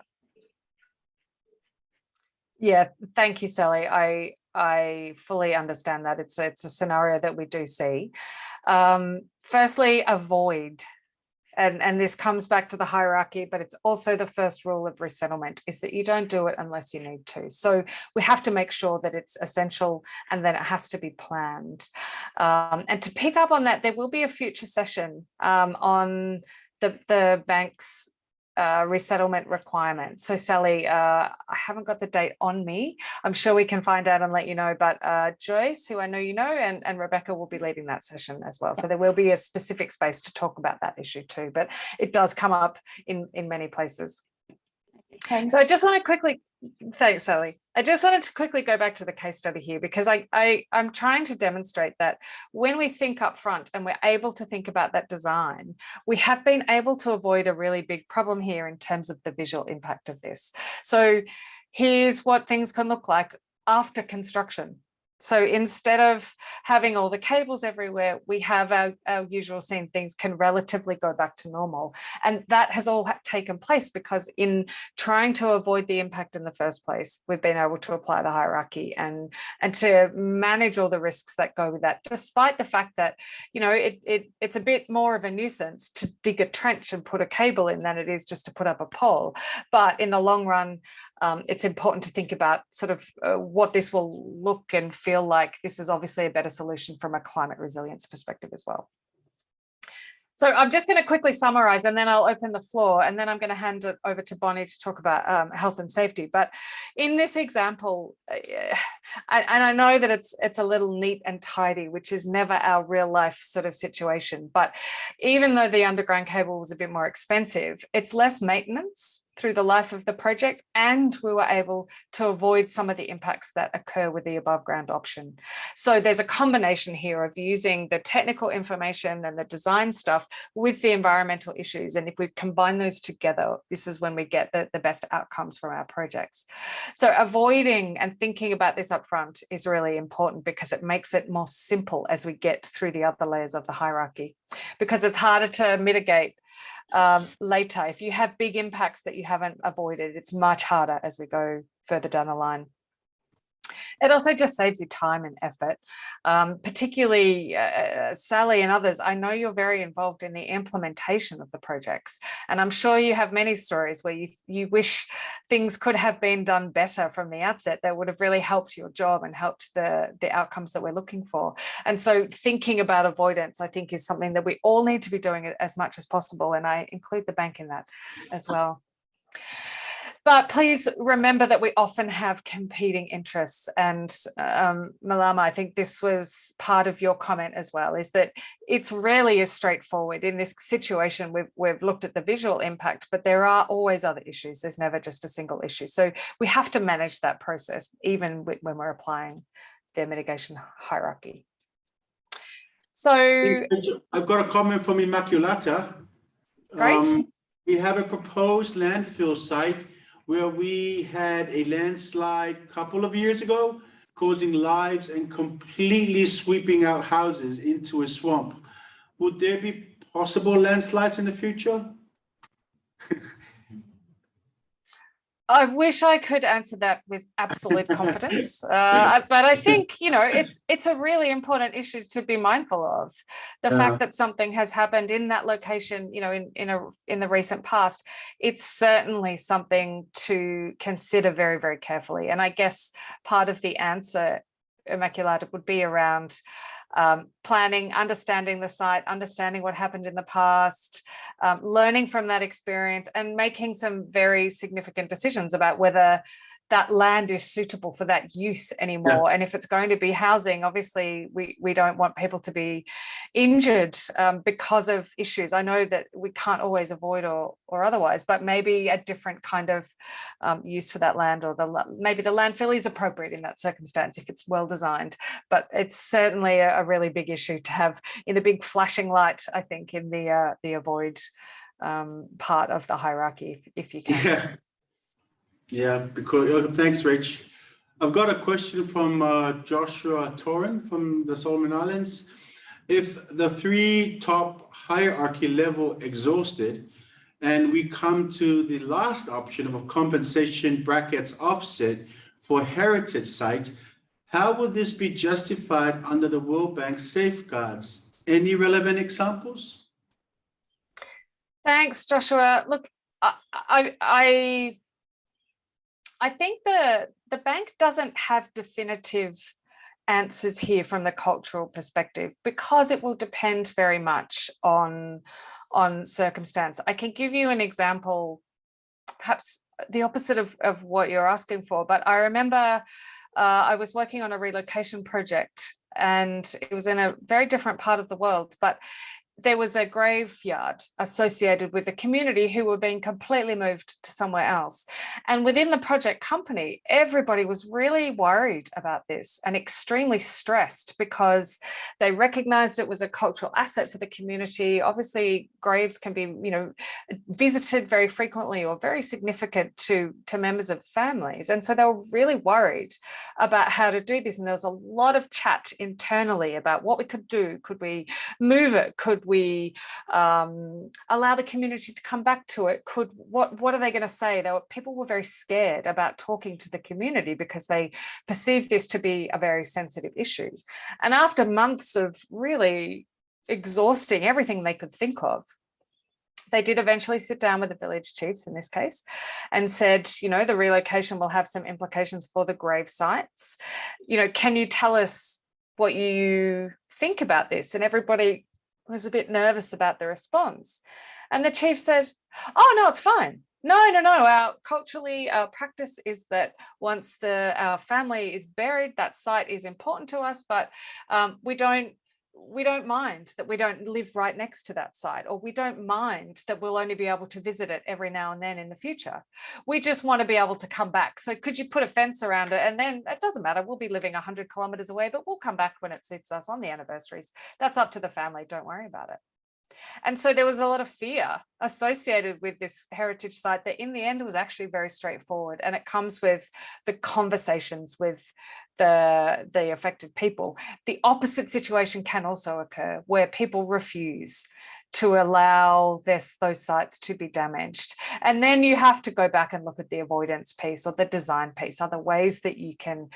Yeah, thank you, Sally. I fully understand that. It's a scenario that we do see. Firstly, avoid. And this comes back to the hierarchy, but it's also the first rule of resettlement is that you don't do it unless you need to. So we have to make sure that it's essential and then it has to be planned. And to pick up on that, there will be a future session on the bank's resettlement requirements. So Sally, I haven't got the date on me. I'm sure we can find out and let you know, but Joyce, who I know you know, and Rebecca will be leading that session as well. So there will be a specific space to talk about that issue too, but it does come up in many places. Thanks. So I just want to quickly, thanks, Sally. I just wanted to quickly go back to the case study here because I'm trying to demonstrate that when we think up front and we're able to think about that design, we have been able to avoid a really big problem here in terms of the visual impact of this. So here's what things can look like after construction. So instead of having all the cables everywhere, we have our usual scene. Things can relatively go back to normal. And that has all taken place because in trying to avoid the impact in the first place, we've been able to apply the hierarchy and to manage all the risks that go with that, despite the fact that, it's a bit more of a nuisance to dig a trench and put a cable in than it is just to put up a pole. But in the long run, it's important to think about sort of what this will look and feel like. This is obviously a better solution from a climate resilience perspective as well. So I'm just going to quickly summarize and then I'll open the floor and then I'm going to hand it over to Bonnie to talk about health and safety. But in this example, and I know that it's a little neat and tidy, which is never our real life sort of situation. But even though the underground cable was a bit more expensive, it's less maintenance through the life of the project, and we were able to avoid some of the impacts that occur with the above ground option. So there's a combination here of using the technical information and the design stuff with the environmental issues. And if we combine those together, this is when we get the best outcomes from our projects. So avoiding and thinking about this up front is really important, because it makes it more simple as we get through the other layers of the hierarchy, because it's harder to mitigate later. If you have big impacts that you haven't avoided, it's much harder as we go further down the line. It also just saves you time and effort, particularly Sally and others. I know you're very involved in the implementation of the projects, and I'm sure you have many stories where you wish things could have been done better from the outset that would have really helped your job and helped the outcomes that we're looking for. And so thinking about avoidance, I think, is something that we all need to be doing as much as possible, and I include the bank in that as well. But please remember that we often have competing interests. And Malama, I think this was part of your comment as well, is that it's rarely as straightforward. In this situation, we've looked at the visual impact, but there are always other issues. There's never just a single issue. So we have to manage that process, even when we're applying the mitigation hierarchy. So I've got a comment from Immaculata. Great. We have a proposed landfill site where we had a landslide a couple of years ago, causing lives and completely sweeping out houses into a swamp. Would there be possible landslides in the future? I wish I could answer that with absolute confidence, but I think, you know, it's a really important issue to be mindful of. The fact that something has happened in that location, you know, in the recent past, it's certainly something to consider very, very carefully. And I guess part of the answer, Immaculata, would be around planning, understanding the site, understanding what happened in the past, learning from that experience, and making some very significant decisions about whether that land is suitable for that use anymore. Yeah. And if it's going to be housing, obviously we don't want people to be injured because of issues. I know that we can't always avoid or otherwise, but maybe a different kind of use for that land, or maybe the landfill is appropriate in that circumstance if it's well designed. But it's certainly a really big issue to have in a big flashing light, I think, in the avoid part of the hierarchy, if you can. Yeah. Yeah, because thanks, Rach. I've got a question from Joshua Torin from the Solomon Islands. If the 3 top hierarchy level exhausted, and we come to the last option of a compensation brackets offset for heritage site, how will this be justified under the World Bank safeguards? Any relevant examples? Thanks, Joshua. Look, I think the bank doesn't have definitive answers here from the cultural perspective, because it will depend very much on circumstance. I can give you an example, perhaps the opposite of what you're asking for, but I remember I was working on a relocation project, and it was in a very different part of the world, but there was a graveyard associated with the community who were being completely moved to somewhere else. And within the project company, everybody was really worried about this and extremely stressed, because they recognized it was a cultural asset for the community. Obviously, graves can be, you know, visited very frequently or very significant to members of families. And so they were really worried about how to do this. And there was a lot of chat internally about what we could do. Could we move it? Could we allow the community to come back to it? What are they going to say? People were very scared about talking to the community because they perceived this to be a very sensitive issue. And after months of really exhausting everything they could think of, they did eventually sit down with the village chiefs in this case and said, you know, the relocation will have some implications for the grave sites. You know, can you tell us what you think about this? And everybody was a bit nervous about the response. And the chief said, oh, no, it's fine. No. Culturally, our practice is that once our family is buried, that site is important to us, but we don't we don't mind that we don't live right next to that site, or we don't mind that we'll only be able to visit it every now and then in the future. We just want to be able to come back. So could you put a fence around it? And then it doesn't matter. We'll be living 100 kilometers away, but we'll come back when it suits us on the anniversaries. That's up to the family. Don't worry about it. And so there was a lot of fear associated with this heritage site that in the end was actually very straightforward. And it comes with the conversations with the affected people. The opposite situation can also occur where people refuse to allow those sites to be damaged. And then you have to go back and look at the avoidance piece or the design piece, other ways that you can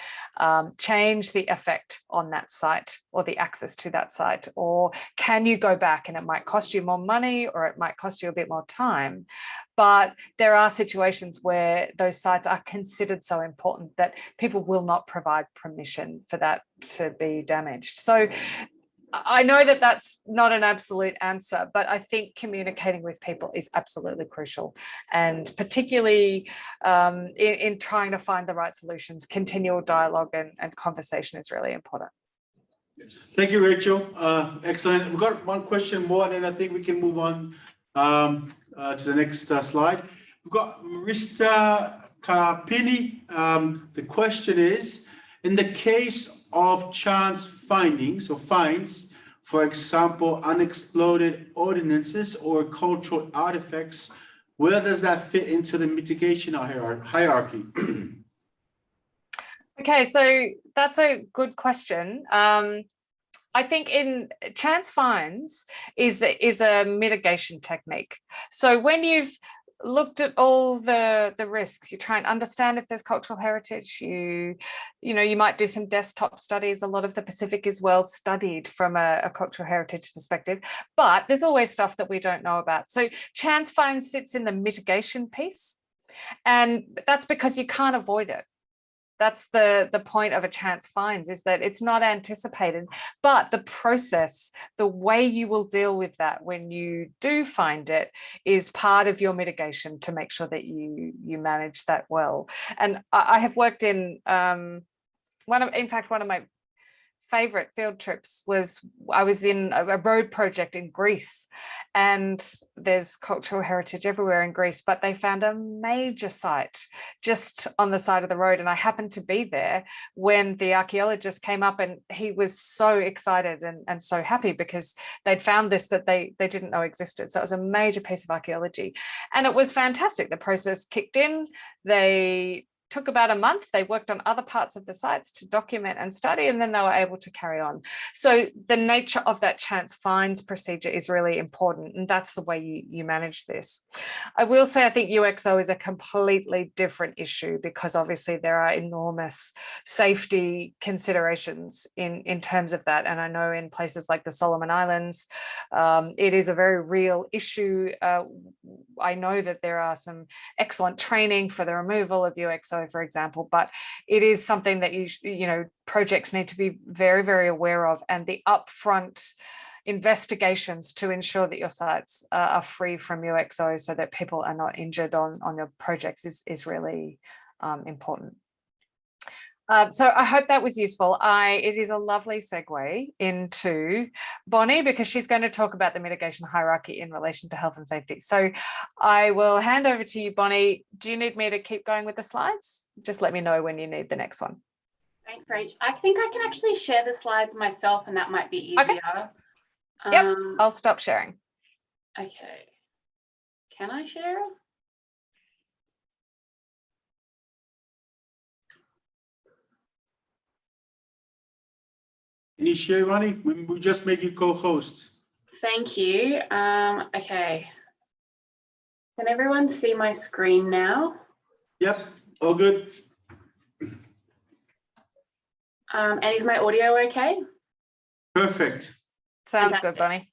change the effect on that site or the access to that site. Or can you go back, and it might cost you more money or it might cost you a bit more time. But there are situations where those sites are considered so important that people will not provide permission for that to be damaged. So I know that that's not an absolute answer, but I think communicating with people is absolutely crucial. And particularly in trying to find the right solutions, continual dialogue and conversation is really important. Thank you, Rachel. Excellent. We've got one question more, and then I think we can move on to the next slide. We've got Mr. Carpini. The question is, in the case of chance findings or finds, for example, unexploded ordinances or cultural artifacts, where does that fit into the mitigation hierarchy? Okay, so that's a good question. I think in chance finds is a mitigation technique. So when you've looked at all the risks, you try and understand if there's cultural heritage, you might do some desktop studies. A lot of the Pacific is well studied from a cultural heritage perspective, but there's always stuff that we don't know about. So chance finds sits in the mitigation piece, and that's because you can't avoid it. That's the point of a chance finds, is that it's not anticipated, but the process, the way you will deal with that when you do find it, is part of your mitigation to make sure that you manage that well. And I have worked in one of my favorite field trips was I was in a road project in Greece, and there's cultural heritage everywhere in Greece, but they found a major site just on the side of the road, and I happened to be there when the archaeologist came up, and he was so excited and so happy because they'd found this that they didn't know existed. So it was a major piece of archaeology, and it was fantastic. The process kicked in. They took about a month. They worked on other parts of the sites to document and study, and then they were able to carry on. So the nature of that chance finds procedure is really important, and that's the way you manage this. I will say I think UXO is a completely different issue, because obviously there are enormous safety considerations in terms of that. And I know in places like the Solomon Islands, it is a very real issue. I know that there are some excellent training for the removal of UXO, for example, but it is something that projects need to be very, very aware of, and the upfront investigations to ensure that your sites are free from UXO so that people are not injured on your projects is really important. So I hope that was useful. It is a lovely segue into Bonnie, because she's going to talk about the mitigation hierarchy in relation to health and safety. So I will hand over to you, Bonnie. Do you need me to keep going with the slides? Just let me know when you need the next one. Thanks, Rach. I think I can actually share the slides myself, and that might be easier. Okay. Yep, I'll stop sharing. Okay. Can I share? Can you share, Ronnie? We just made you co-host. Thank you. Okay. Can everyone see my screen now? Yep, all good. And is my audio okay? Perfect. Sounds Fantastic. good, Bonnie.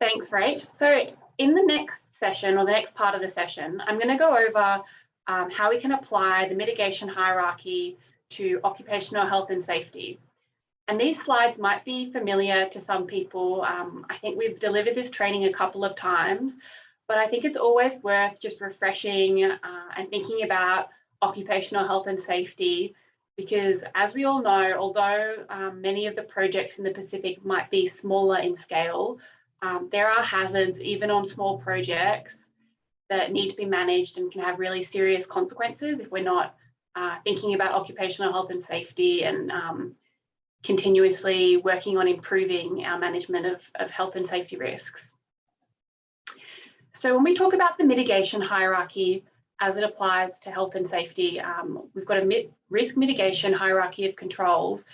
Thanks, Rach. So in the next session, or the next part of the session, I'm going to go over how we can apply the mitigation hierarchy to occupational health and safety. And these slides might be familiar to some people. I think we've delivered this training a couple of times, but I think it's always worth just refreshing and thinking about occupational health and safety because as we all know, although many of the projects in the Pacific might be smaller in scale, there are hazards even on small projects that need to be managed and can have really serious consequences if we're not thinking about occupational health and safety and continuously working on improving our management of health and safety risks. So when we talk about the mitigation hierarchy as it applies to health and safety, we've got a risk mitigation hierarchy of controls,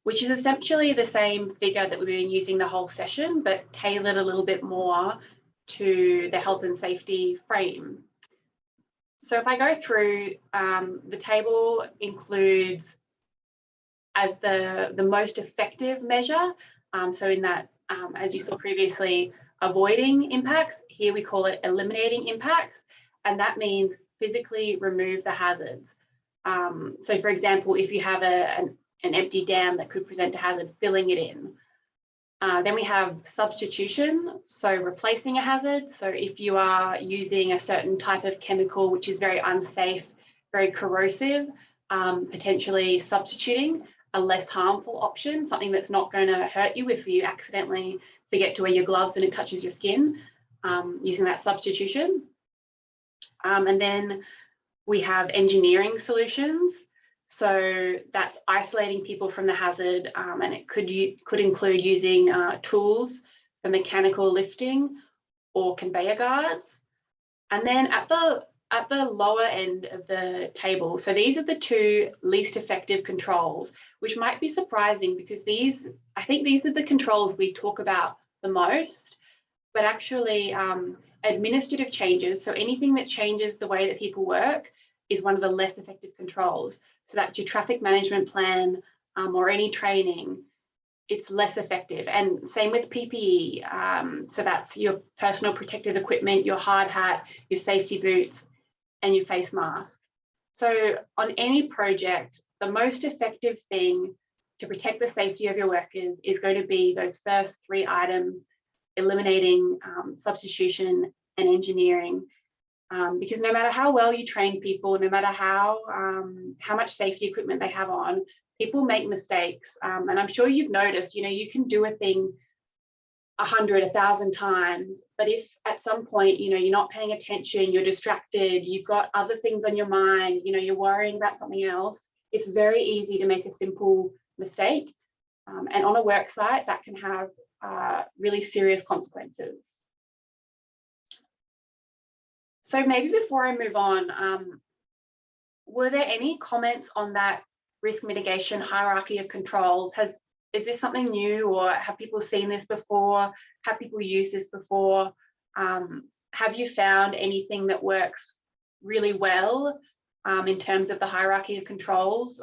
which is essentially the same figure that we've been using the whole session, but tailored a little bit more to the health and safety frame. So if I go through, the table includes as the most effective measure. So in that, as you saw previously, avoiding impacts, here we call it eliminating impacts, and that means physically remove the hazards. So for example, if you have an empty dam that could present a hazard, filling it in. Then we have substitution, so replacing a hazard. So if you are using a certain type of chemical which is very unsafe, very corrosive, potentially substituting a less harmful option, something that's not going to hurt you if you accidentally forget to wear your gloves and it touches your skin, using that substitution. And then we have engineering solutions. So that's isolating people from the hazard, and it could include using tools for mechanical lifting or conveyor guards. And then at the lower end of the table, so these are the two least effective controls, which might be surprising because I think these are the controls we talk about the most, but actually administrative changes, so anything that changes the way that people work, is one of the less effective controls. So that's your traffic management plan or any training, it's less effective. And same with PPE. So that's your personal protective equipment, your hard hat, your safety boots, and your face mask. So on any project, the most effective thing to protect the safety of your workers is going to be those first three items, eliminating substitution and engineering. Because no matter how well you train people, no matter how much safety equipment they have on, people make mistakes. And I'm sure you've noticed, you can do a thing 100, 1,000 times, but if at some point, you're not paying attention, you're distracted, you've got other things on your mind, you're worrying about something else, it's very easy to make a simple mistake. And on a work site, that can have really serious consequences. So maybe before I move on, were there any comments on that risk mitigation hierarchy of controls? Is this something new, or have people seen this before? Have people used this before? Have you found anything that works really well in terms of the hierarchy of controls?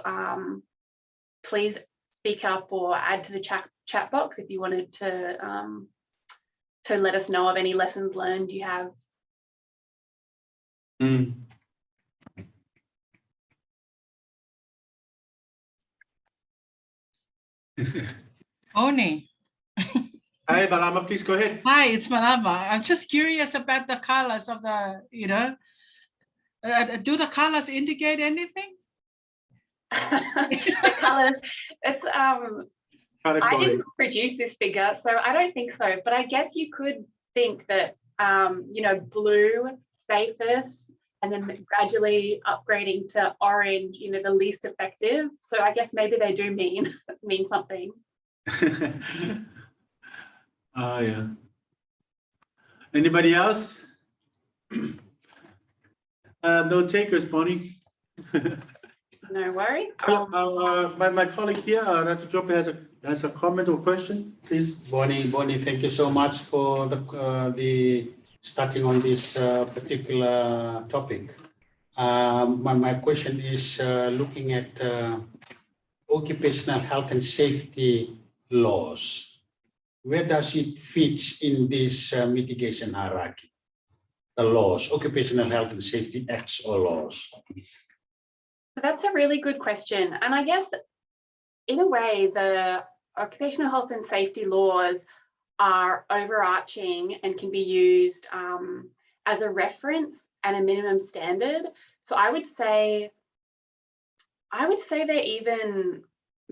Please speak up or add to the chat box if you wanted to let us know of any lessons learned you have. Oni. Hi, Balama, please go ahead. Hi, it's Malama. I'm just curious about the colors of the, do the colors indicate anything? The colors, it's I didn't produce this figure, so I don't think so, but I guess you could think that blue safest, and then gradually upgrading to orange, the least effective. So I guess maybe they do mean something. Yeah. Anybody else? No takers, Bonnie. No worries. My colleague here, Ratu Jope, has a comment or question, please. Bonnie, thank you so much for the starting on this particular topic. My question is looking at occupational health and safety laws. Where does it fit in this mitigation hierarchy? The laws, occupational health and safety acts or laws? So that's a really good question. And I guess in a way, the occupational health and safety laws are overarching and can be used as a reference and a minimum standard. So I would say I would say they're even,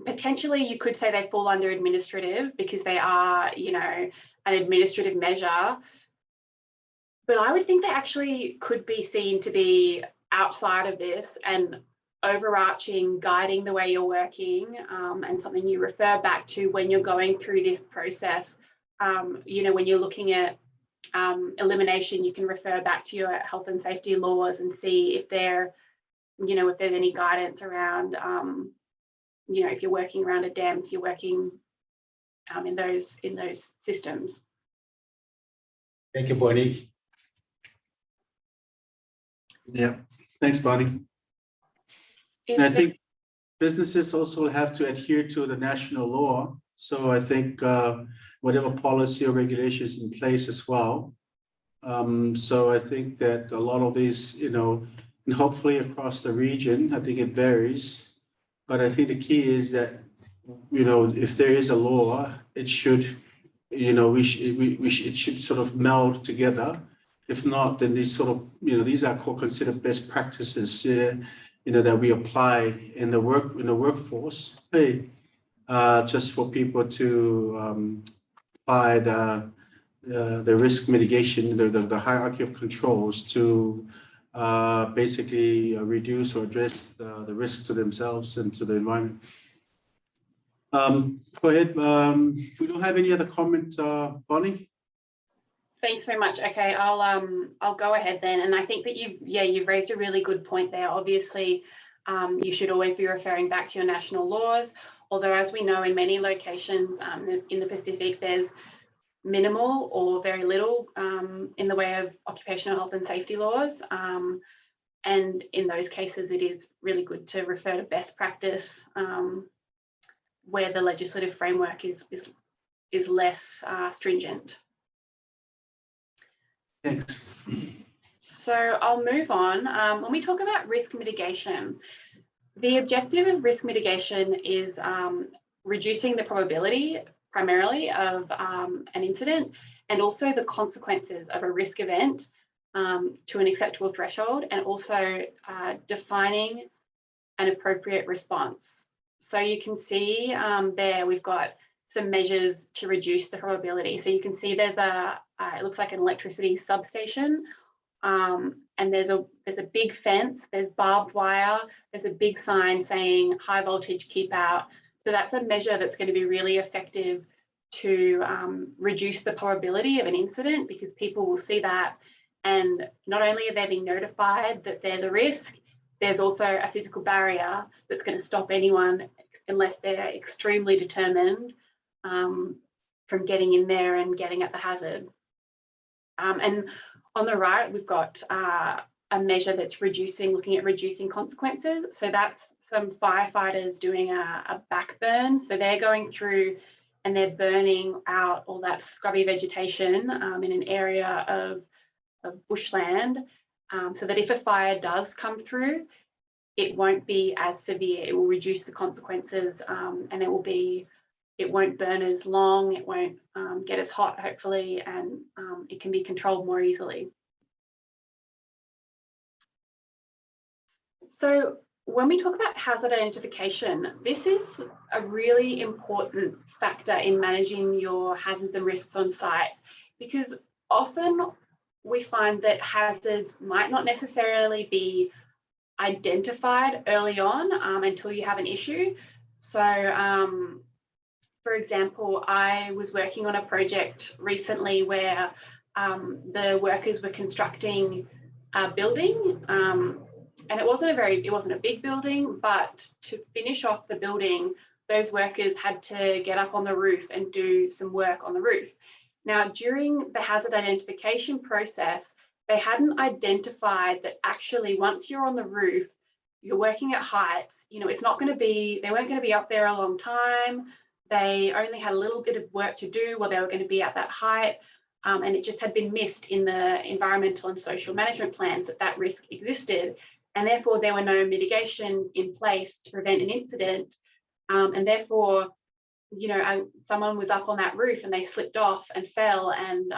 potentially you could say they fall under administrative because they are, you know, an administrative measure. But I would think they actually could be seen to be outside of this and overarching, guiding the way you're working, and something you refer back to when you're going through this process. You know, when you're looking at elimination, you can refer back to your health and safety laws and see if they're, you know, if there's any guidance around, you know, if you're working around a dam, if you're working in those systems. Thank you, Bonnie. Yeah, thanks, Bonnie. And I think businesses also have to adhere to the national law. So I think whatever policy or regulation is in place as well. So I think that a lot of these, you know, and hopefully across the region, I think it varies. But I think the key is that, you know, if there is a law, it should, you know, it should sort of meld together. If not, then these sort of, you know, these are considered best practices, you know, that we apply in the workforce, just for people to apply the risk mitigation, the hierarchy of controls to basically reduce or address the risk to themselves and to the environment. Go ahead. We don't have any other comment, Bonnie. Thanks very much. Okay, I'll go ahead then. And I think that you've raised a really good point there. Obviously, you should always be referring back to your national laws. Although, as we know, in many locations in the Pacific, there's minimal or very little in the way of occupational health and safety laws. And in those cases, it is really good to refer to best practice where the legislative framework is less stringent. Thanks. So I'll move on. When we talk about risk mitigation, the objective of risk mitigation is reducing the probability primarily of an incident and also the consequences of a risk event to an acceptable threshold, and also defining an appropriate response. So you can see there we've got some measures to reduce the probability. So you can see there's it looks like an electricity substation, and there's a big fence, there's barbed wire, there's a big sign saying high voltage keep out. So that's a measure that's going to be really effective to reduce the probability of an incident, because people will see that, and not only are they being notified that there's a risk, there's also a physical barrier that's going to stop anyone, unless they're extremely determined, from getting in there and getting at the hazard. And on the right, we've got a measure that's looking at reducing consequences. So that's some firefighters doing a back burn. So they're going through and they're burning out all that scrubby vegetation in an area of bushland, so that if a fire does come through, it won't be as severe. It will reduce the consequences, and it won't burn as long, it won't get as hot, hopefully, and it can be controlled more easily. So when we talk about hazard identification, this is a really important factor in managing your hazards and risks on site, because often we find that hazards might not necessarily be identified early on until you have an issue. So for example, I was working on a project recently where the workers were constructing a building, and it wasn't a big building, but to finish off the building, those workers had to get up on the roof and do some work on the roof. Now, during the hazard identification process, they hadn't identified that actually once you're on the roof, you're working at heights, you know, they weren't going to be up there a long time. They only had a little bit of work to do while they were going to be at that height. And it just had been missed in the environmental and social management plans that risk existed. And therefore there were no mitigations in place to prevent an incident. And therefore, you know, someone was up on that roof and they slipped off and fell, and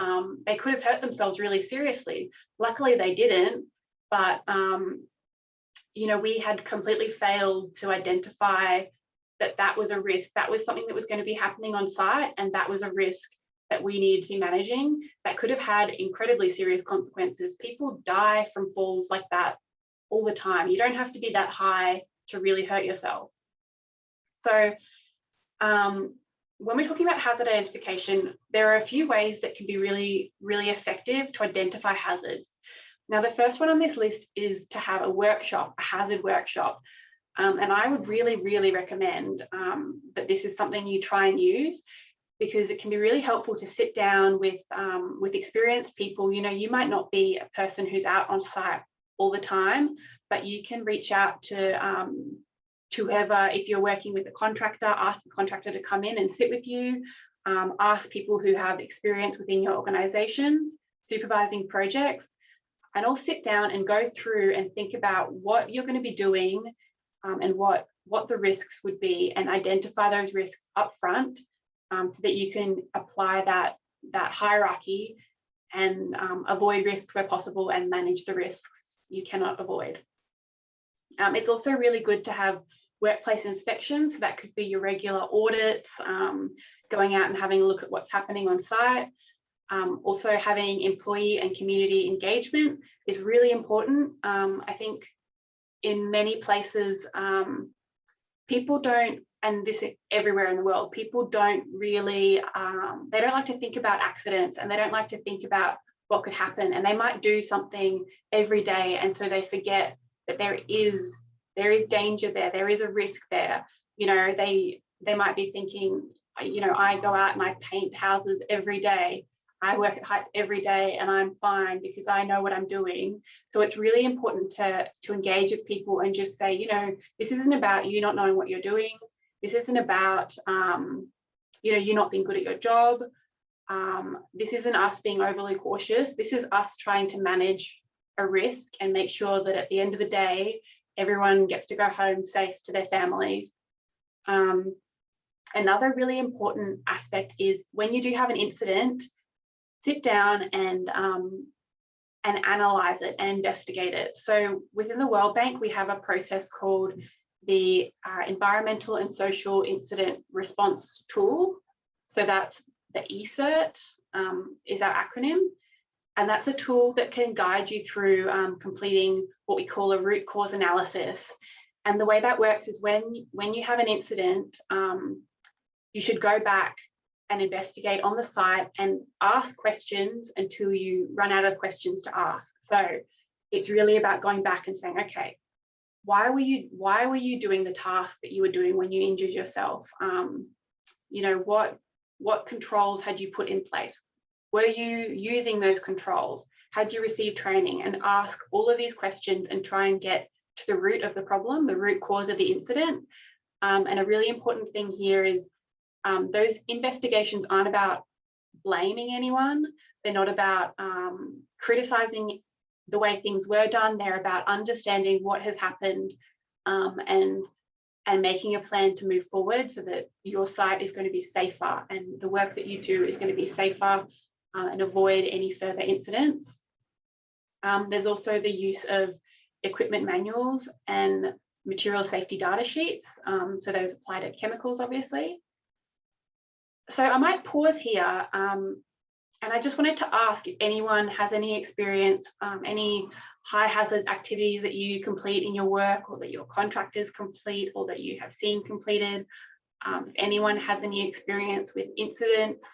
they could have hurt themselves really seriously. Luckily they didn't, but you know, we had completely failed to identify that that was a risk. That was something that was going to be happening on site, and that was a risk that we needed to be managing that could have had incredibly serious consequences. People die from falls like that all the time. You don't have to be that high to really hurt yourself. So when we're talking about hazard identification, there are a few ways that can be really, really effective to identify hazards. Now, the first one on this list is to have a workshop, a hazard workshop. And I would really, really recommend that this is something you try and use, because it can be really helpful to sit down with experienced people. You know, you might not be a person who's out on site all the time, but you can reach out to whoever. If you're working with a contractor, ask the contractor to come in and sit with you. Ask people who have experience within your organizations, supervising projects, and all sit down and go through and think about what you're going to be doing and what the risks would be, and identify those risks up front, so that you can apply that hierarchy and avoid risks where possible and manage the risks you cannot avoid. It's also really good to have workplace inspections. So that could be your regular audits, going out and having a look at what's happening on site. Also having employee and community engagement is really important. I think in many places, people don't, and this is everywhere in the world, people don't really, they don't like to think about accidents, and they don't like to think about what could happen, and they might do something every day, and so they forget that there is danger there is a risk there. You know, they might be thinking, you know, I go out and I paint houses every day, I work at heights every day, and I'm fine because I know what I'm doing. So it's really important to engage with people and just say, you know, this isn't about you not knowing what you're doing. This isn't about, you know, you not being good at your job. This isn't us being overly cautious. This is us trying to manage a risk and make sure that at the end of the day, everyone gets to go home safe to their families. Another really important aspect is when you do have an incident, sit down and analyze it and investigate it. So within the World Bank, we have a process called the Environmental and Social Incident Response Tool. So that's the ESSERT, is our acronym. And that's a tool that can guide you through completing what we call a root cause analysis. And the way that works is when you have an incident, you should go back and investigate on the site and ask questions until you run out of questions to ask. So it's really about going back and saying, okay, why were you doing the task that you were doing when you injured yourself? You know, what controls had you put in place? Were you using those controls? Had you received training? And ask all of these questions and try and get to the root of the problem, the root cause of the incident. And a really important thing here is those investigations aren't about blaming anyone. They're not about criticizing the way things were done. They're about understanding what has happened and making a plan to move forward so that your site is going to be safer and the work that you do is going to be safer and avoid any further incidents. There's also the use of equipment manuals and material safety data sheets. So those apply to chemicals, obviously. So I might pause here, and I just wanted to ask if anyone has any experience, any high hazard activities that you complete in your work, or that your contractors complete, or that you have seen completed. If anyone has any experience with incidents,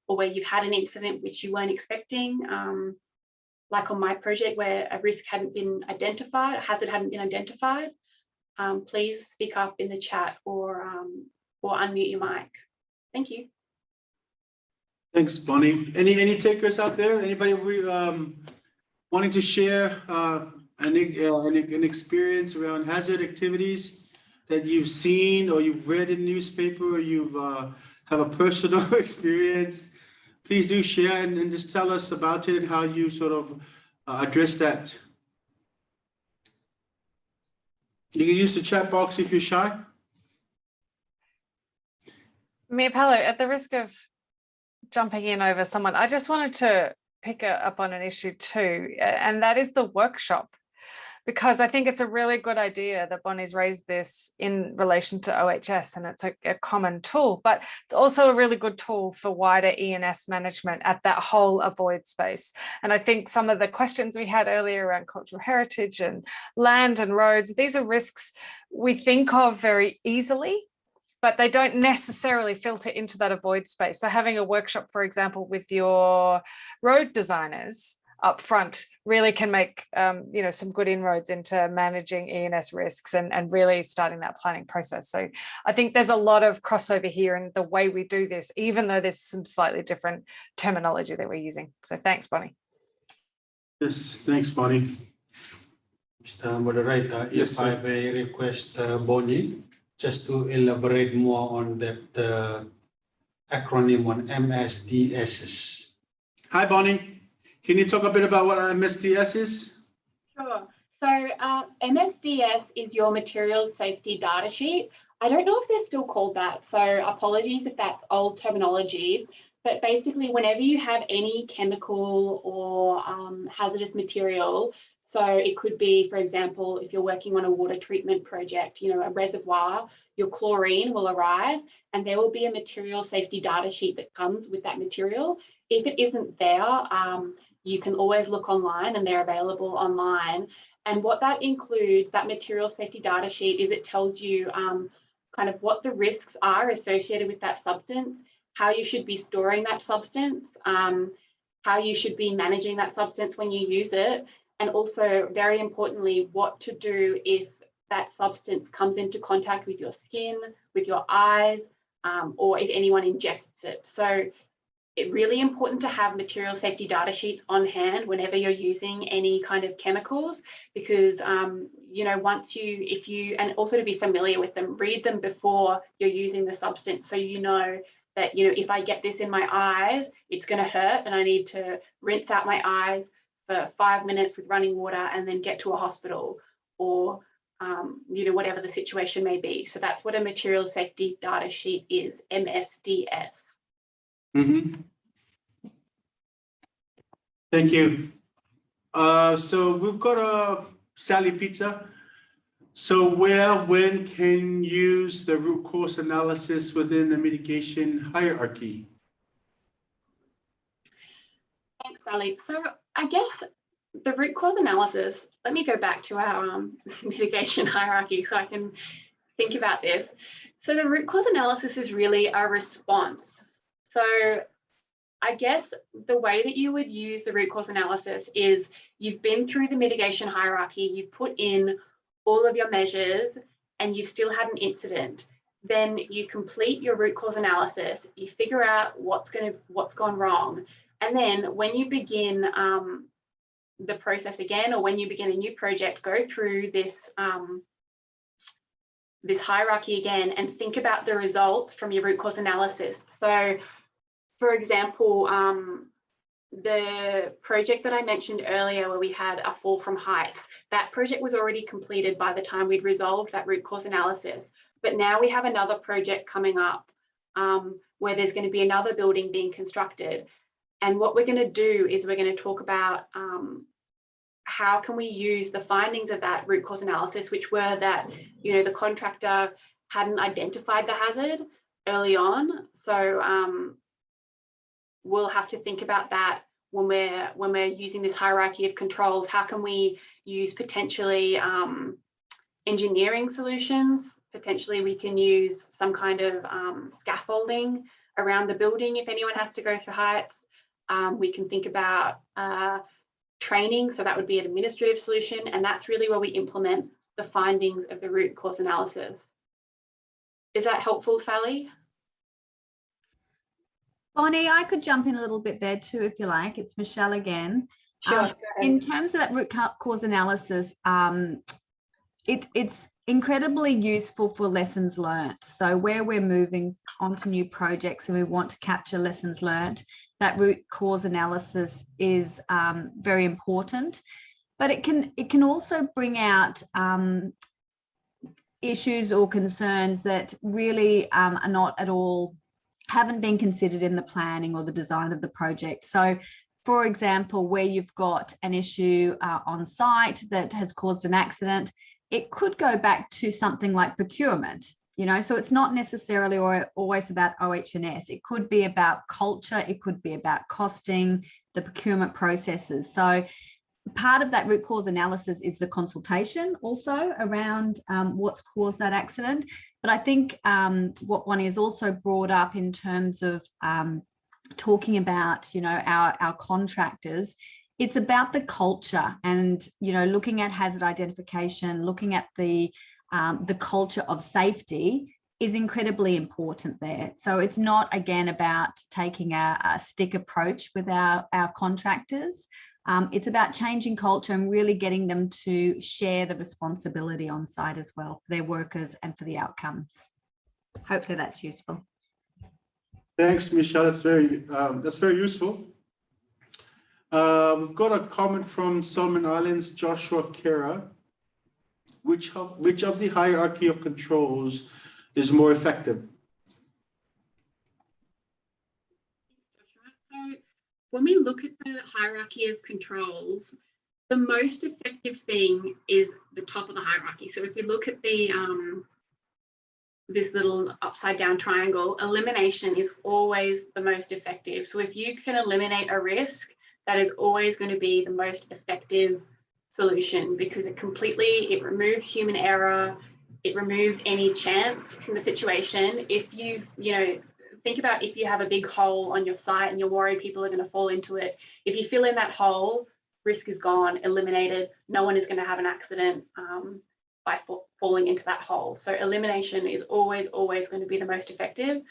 or where you've had an incident which you weren't expecting, like on my project where a risk hadn't been identified, a hazard hadn't been identified, please speak up in the chat or unmute your mic. Thank you. Thanks, Bonnie. Any takers out there? Anybody wanting to share an experience around hazard activities that you've seen or you've read in the newspaper, or you've have a personal experience? Please do share and just tell us about it and how you sort of address that. You can use the chat box if you're shy. Mia Paolo, at the risk of jumping in over someone, I just wanted to pick up on an issue too, and that is the workshop. because I think it's a really good idea that Bonnie's raised this in relation to OHS, and it's a common tool, but it's also a really good tool for wider E&S management at that whole avoid space. And I think some of the questions we had earlier around cultural heritage and land and roads, these are risks we think of very easily, but they don't necessarily filter into that avoid space. So having a workshop, for example, with your road designers up front really can make some good inroads into managing E&S risks and really starting that planning process. So I think there's a lot of crossover here in the way we do this, even though there's some slightly different terminology that we're using. So thanks, Bonnie. Yes, thanks, Bonnie. Mr. Moderator, Yes, if I may request Bonnie just to elaborate more on that acronym on MSDSs. Hi, Bonnie. Can you talk a bit about what MSDS is? Sure. So MSDS is your materials safety data sheet. I don't know if they're still called that, so apologies if that's old terminology, but basically whenever you have any chemical or hazardous material, so it could be, for example, if you're working on a water treatment project, a reservoir, your chlorine will arrive and there will be a material safety data sheet that comes with that material. If it isn't there, you can always look online and they're available online. And what that includes, that material safety data sheet, is it tells you kind of what the risks are associated with that substance, how you should be storing that substance, how you should be managing that substance when you use it, and also, very importantly, what to do if that substance comes into contact with your skin, with your eyes, or if anyone ingests it. So it's really important to have material safety data sheets on hand whenever you're using any kind of chemicals, because and also to be familiar with them, read them before you're using the substance, so you know that if I get this in my eyes, it's going to hurt and I need to rinse out my eyes for 5 minutes with running water and then get to a hospital, or whatever the situation may be. So that's what a material safety data sheet is, MSDS. Mm-hmm. Thank you. So we've got Sally Pizza. So when can use the root cause analysis within the mitigation hierarchy? Thanks, Sally. So I guess the root cause analysis, let me go back to our mitigation hierarchy so I can think about this. So the root cause analysis is really a response. So I guess the way that you would use the root cause analysis is you've been through the mitigation hierarchy, you've put in all of your measures and you've still had an incident. Then you complete your root cause analysis, you figure out what's gone wrong. And then when you begin the process again, or when you begin a new project, go through this, this hierarchy again and think about the results from your root cause analysis. So for example, the project that I mentioned earlier where we had a fall from heights, that project was already completed by the time we'd resolved that root cause analysis. But now we have another project coming up where there's going to be another building being constructed. And what we're going to do is we're going to talk about how can we use the findings of that root cause analysis, which were that, the contractor hadn't identified the hazard early on. So we'll have to think about that when we're using this hierarchy of controls. How can we use potentially engineering solutions? Potentially we can use some kind of scaffolding around the building if anyone has to go through heights. We can think about training, so that would be an administrative solution, and that's really where we implement the findings of the root cause analysis. Is that helpful, Sally? Bonnie, I could jump in a little bit there too, if you like. It's Michelle again. Sure. In terms of that root cause analysis, it's incredibly useful for lessons learnt. So where we're moving on to new projects and we want to capture lessons learnt, that root cause analysis is very important. But it can also bring out issues or concerns that really are not at all, haven't been considered in the planning or the design of the project. So for example, where you've got an issue on site that has caused an accident, it could go back to something like procurement. You know, so it's not necessarily always about OH&S. It could be about culture. It could be about costing, the procurement processes. So part of that root cause analysis is the consultation also around what's caused that accident. But I think what one is also brought up in terms of talking about, you know, our contractors, it's about the culture and, you know, looking at hazard identification, looking at the culture of safety is incredibly important there. So it's not, again, about taking a stick approach with our contractors. It's about changing culture and really getting them to share the responsibility on site as well for their workers and for the outcomes. Hopefully that's useful. Thanks, Michelle. That's very useful. We've got a comment from Solomon Islands, Joshua Kara. Which of the hierarchy of controls is more effective? So when we look at the hierarchy of controls, the most effective thing is the top of the hierarchy. So if we look at the this little upside down triangle, elimination is always the most effective. So if you can eliminate a risk, that is always going to be the most effective solution, because it removes human error, it removes any chance from the situation. If you think about if you have a big hole on your site and you're worried people are going to fall into it, if you fill in that hole, risk is gone, eliminated. No one is going to have an accident by falling into that hole. So elimination is always going to be the most effective,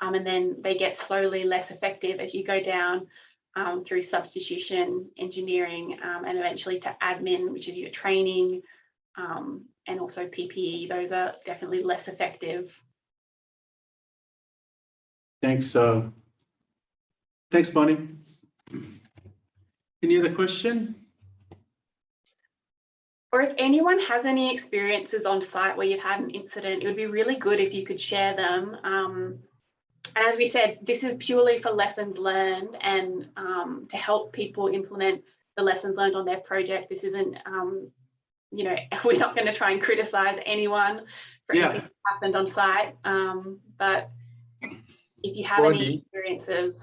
and then they get slowly less effective as you go down through substitution, engineering, and eventually to admin, which is your training, and also PPE. Those are definitely less effective. Thanks. Thanks, Bonnie. Any other question? Or if anyone has any experiences on site where you've had an incident, it would be really good if you could share them. And as we said, this is purely for lessons learned and to help people implement the lessons learned on their project. This isn't, we're not going to try and criticize anyone for anything that happened on site. But if you have any experiences.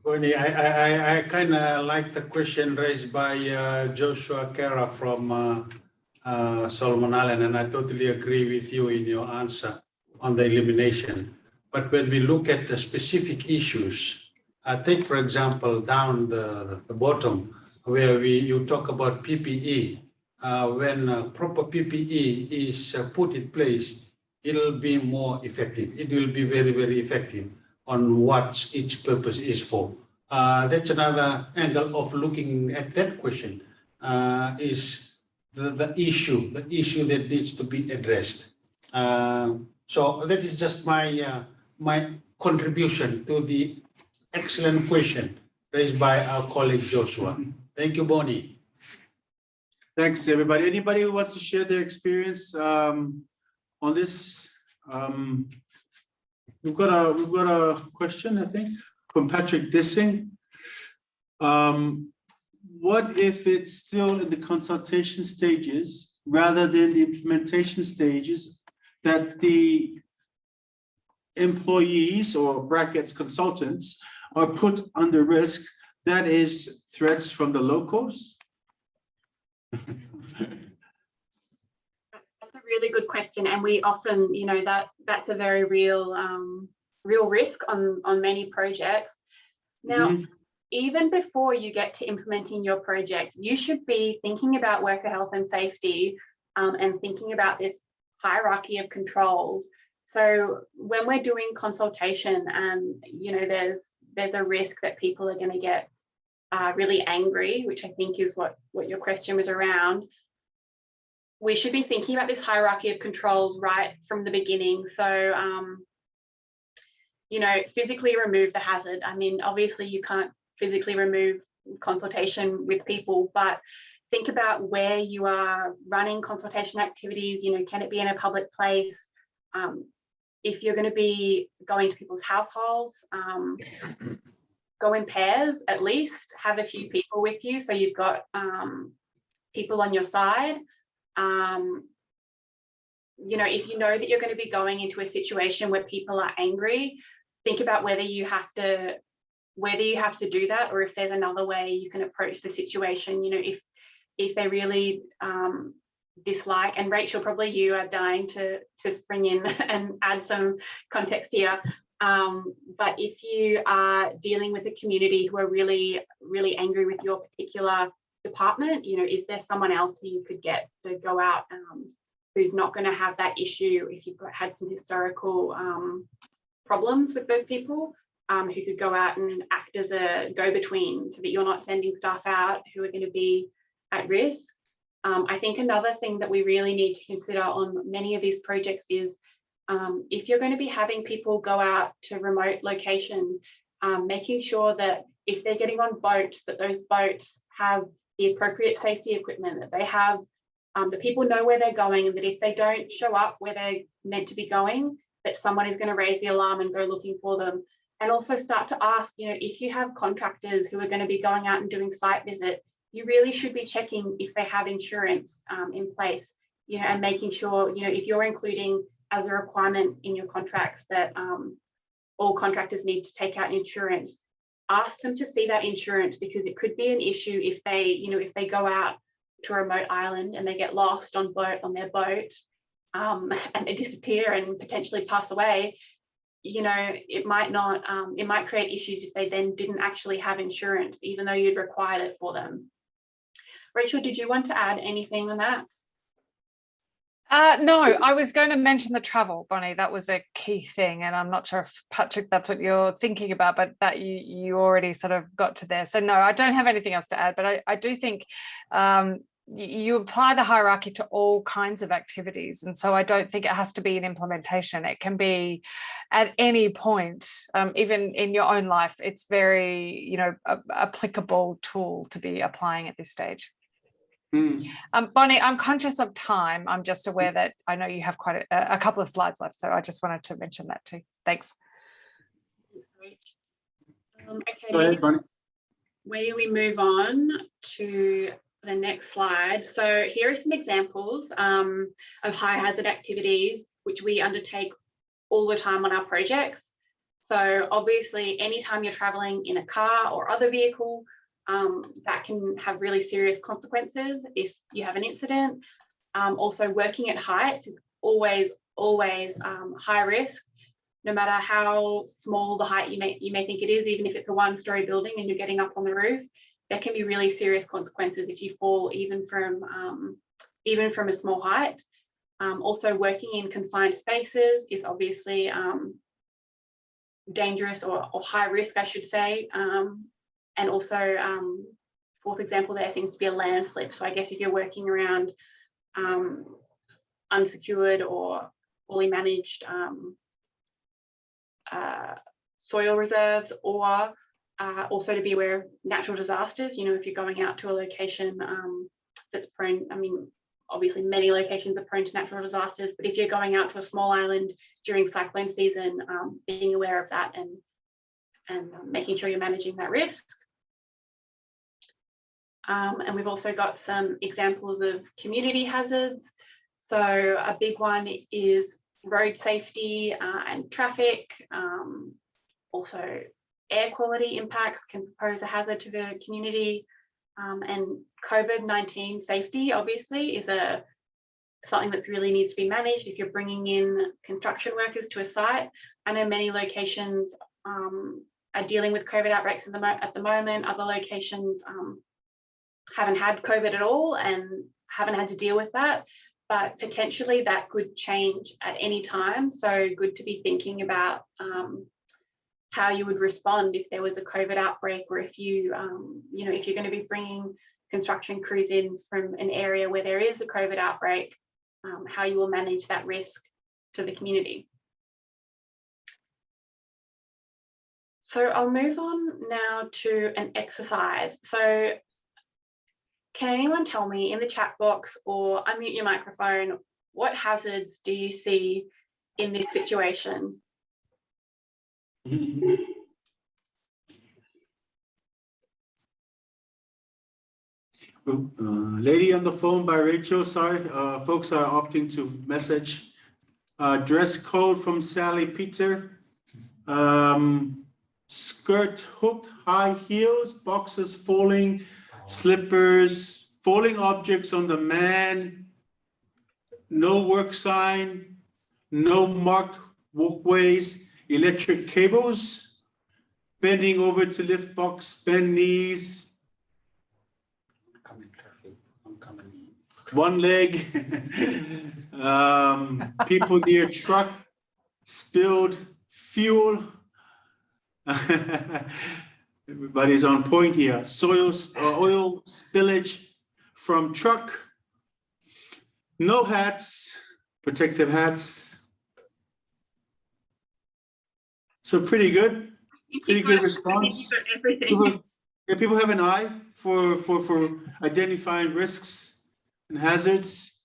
Bonnie, I kind of like the question raised by Joshua Kara from Solomon Island, and I totally agree with you in your answer on the elimination. But when we look at the specific issues, take for example down the bottom where you talk about PPE. When proper PPE is put in place, it'll be more effective. It will be very, very effective on what each purpose is for. That's another angle of looking at that question, is the issue that needs to be addressed. So that is just my contribution to the excellent question raised by our colleague Joshua. Thank you, Bonnie. Thanks, everybody. Anybody who wants to share their experience on this? We've got a question, I think, from Patrick Dissing. What if it's still in the consultation stages rather than the implementation stages that the employees or brackets consultants are put under risk? That is threats from the locals. Really good question, and we often, that's a very real risk on many projects. Now, even before you get to implementing your project, you should be thinking about worker health and safety and thinking about this hierarchy of controls. So when we're doing consultation and there's a risk that people are going to get really angry, which I think is what your question was around, we should be thinking about this hierarchy of controls right from the beginning. So, physically remove the hazard. I mean, obviously you can't physically remove consultation with people, but think about where you are running consultation activities. Can it be in a public place? If you're going to be going to people's households, go in pairs, at least have a few people with you. So you've got people on your side. You know, if you know that you're going to be going into a situation where people are angry, think about whether you have to do that, or if there's another way you can approach the situation. You know, if they really dislike, and Rachel, probably you are dying to spring in and add some context here. But if you are dealing with a community who are really, really angry with your particular department, you know, is there someone else who you could get to go out who's not going to have that issue if you've had some historical problems with those people, who could go out and act as a go-between so that you're not sending staff out who are going to be at risk. I think another thing that we really need to consider on many of these projects is if you're going to be having people go out to remote locations, making sure that if they're getting on boats, that those boats have the appropriate safety equipment, that they have, the people know where they're going, and that if they don't show up where they're meant to be going, that someone is going to raise the alarm and go looking for them. And also start to ask, you know, if you have contractors who are going to be going out and doing site visit, you really should be checking if they have insurance in place, you know, and making sure, you know, if you're including as a requirement in your contracts that all contractors need to take out insurance, ask them to see that insurance, because it could be an issue if they, you know, if they go out to a remote island and they get lost on their boat and they disappear and potentially pass away. You know, it might not, it might create issues if they then didn't actually have insurance, even though you'd required it for them. Rachel, did you want to add anything on that? No, I was going to mention the travel, Bonnie. That was a key thing, and I'm not sure if Patrick, that's what you're thinking about, but that you already sort of got to there. So no, I don't have anything else to add, but I do think you apply the hierarchy to all kinds of activities, and so I don't think it has to be an implementation. It can be at any point, even in your own life. It's very, you know, applicable tool to be applying at this stage. Bonnie, I'm conscious of time. I'm just aware that I know you have quite a couple of slides left, so I just wanted to mention that too. Thanks. Okay, Go ahead, Bonnie. where we move on to the next slide. So here are some examples of high hazard activities which we undertake all the time on our projects. So obviously, anytime you're traveling in a car or other vehicle, that can have really serious consequences if you have an incident. Also, working at heights is always high risk, no matter how small the height you may think it is. Even if it's a one-story building and you're getting up on the roof, there can be really serious consequences if you fall even from a small height. Also, working in confined spaces is obviously dangerous or high risk, I should say. And also, fourth example there seems to be a landslip. So I guess if you're working around unsecured or poorly managed soil reserves, or also to be aware of natural disasters. You know, if you're going out to a location that's prone, I mean, obviously many locations are prone to natural disasters, but if you're going out to a small island during cyclone season, being aware of that and making sure you're managing that risk. And we've also got some examples of community hazards. So a big one is road safety and traffic. Also, air quality impacts can pose a hazard to the community. And COVID-19 safety, obviously, is something that really needs to be managed if you're bringing in construction workers to a site. I know many locations are dealing with COVID outbreaks at the moment. Other locations haven't had COVID at all and haven't had to deal with that, but potentially that could change at any time. So good to be thinking about how you would respond if there was a COVID outbreak, or if you, you know, if you're going to be bringing construction crews in from an area where there is a COVID outbreak, how you will manage that risk to the community. So I'll move on now to an exercise. So can anyone tell me in the chat box or unmute your microphone, what hazards do you see in this situation? Lady on the phone by Rachel, sorry, folks are opting to message. Dress code from Sally Peter. Skirt hooked, high heels, boxes falling, slippers, falling objects on the man, no work sign, no marked walkways, electric cables, bending over to lift box, bend knees, one leg, people near truck, spilled fuel. Everybody's on point here. Oil spillage from truck. No hats, protective hats. So pretty good. Pretty good response. People have an eye for identifying risks and hazards.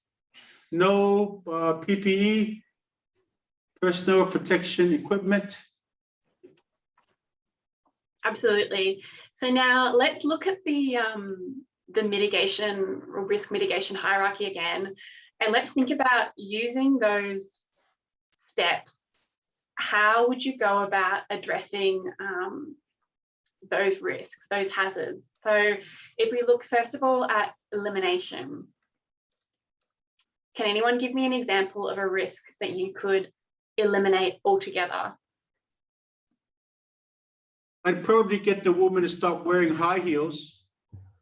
No PPE, personal protection equipment. Absolutely. So now let's look at the mitigation or risk mitigation hierarchy again, and let's think about using those steps. How would you go about addressing those risks, those hazards? So if we look first of all at elimination, can anyone give me an example of a risk that you could eliminate altogether? I'd probably get the woman to stop wearing high heels.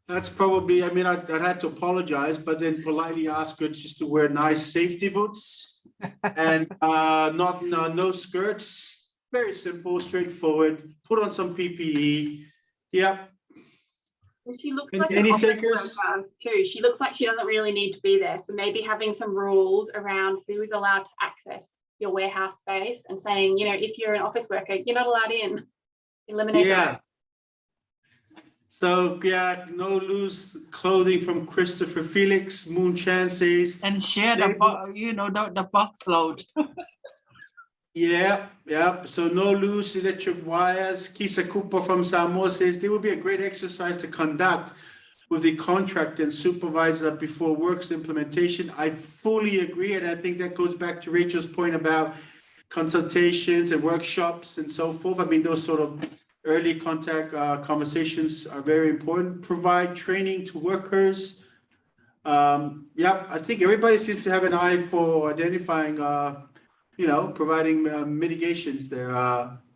That's probably, I mean, I'd had to apologize, but then politely ask her just to wear nice safety boots and no skirts. Very simple, straightforward. Put on some PPE. Yep. And she looks And like any an office takers? worker too. She looks like she doesn't really need to be there. So maybe having some rules around who is allowed to access your warehouse space and saying, you know, if you're an office worker, you're not allowed in. Eliminate Yeah. So yeah, no loose clothing from Christopher Felix, Moon Chan says. And share the box load. Yeah. So no loose electric wires. Kisa Cooper from Samoa says there would be a great exercise to conduct with the contractor and supervisor before works implementation. I fully agree, and I think that goes back to Rachel's point about consultations and workshops and so forth. I mean, those sort of early contact conversations are very important. Provide training to workers. Yeah, I think everybody seems to have an eye for identifying, providing mitigations there.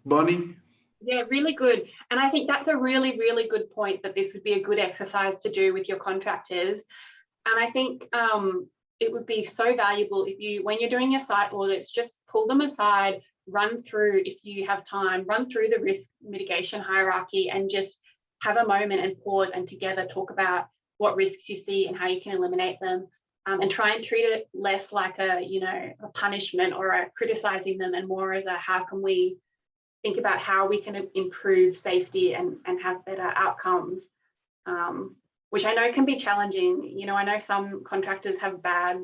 Bonnie? Yeah, really good. And I think that's a really, really good point, that this would be a good exercise to do with your contractors. And I think it would be so valuable if you, when you're doing your site audits, just pull them aside, run through, if you have time, run through the risk mitigation hierarchy and just have a moment and pause and together talk about what risks you see and how you can eliminate them, and try and treat it less like a punishment or a criticizing them, and more as a how can we think about how we can improve safety and have better outcomes, which I know can be challenging. You know, I know some contractors have bad,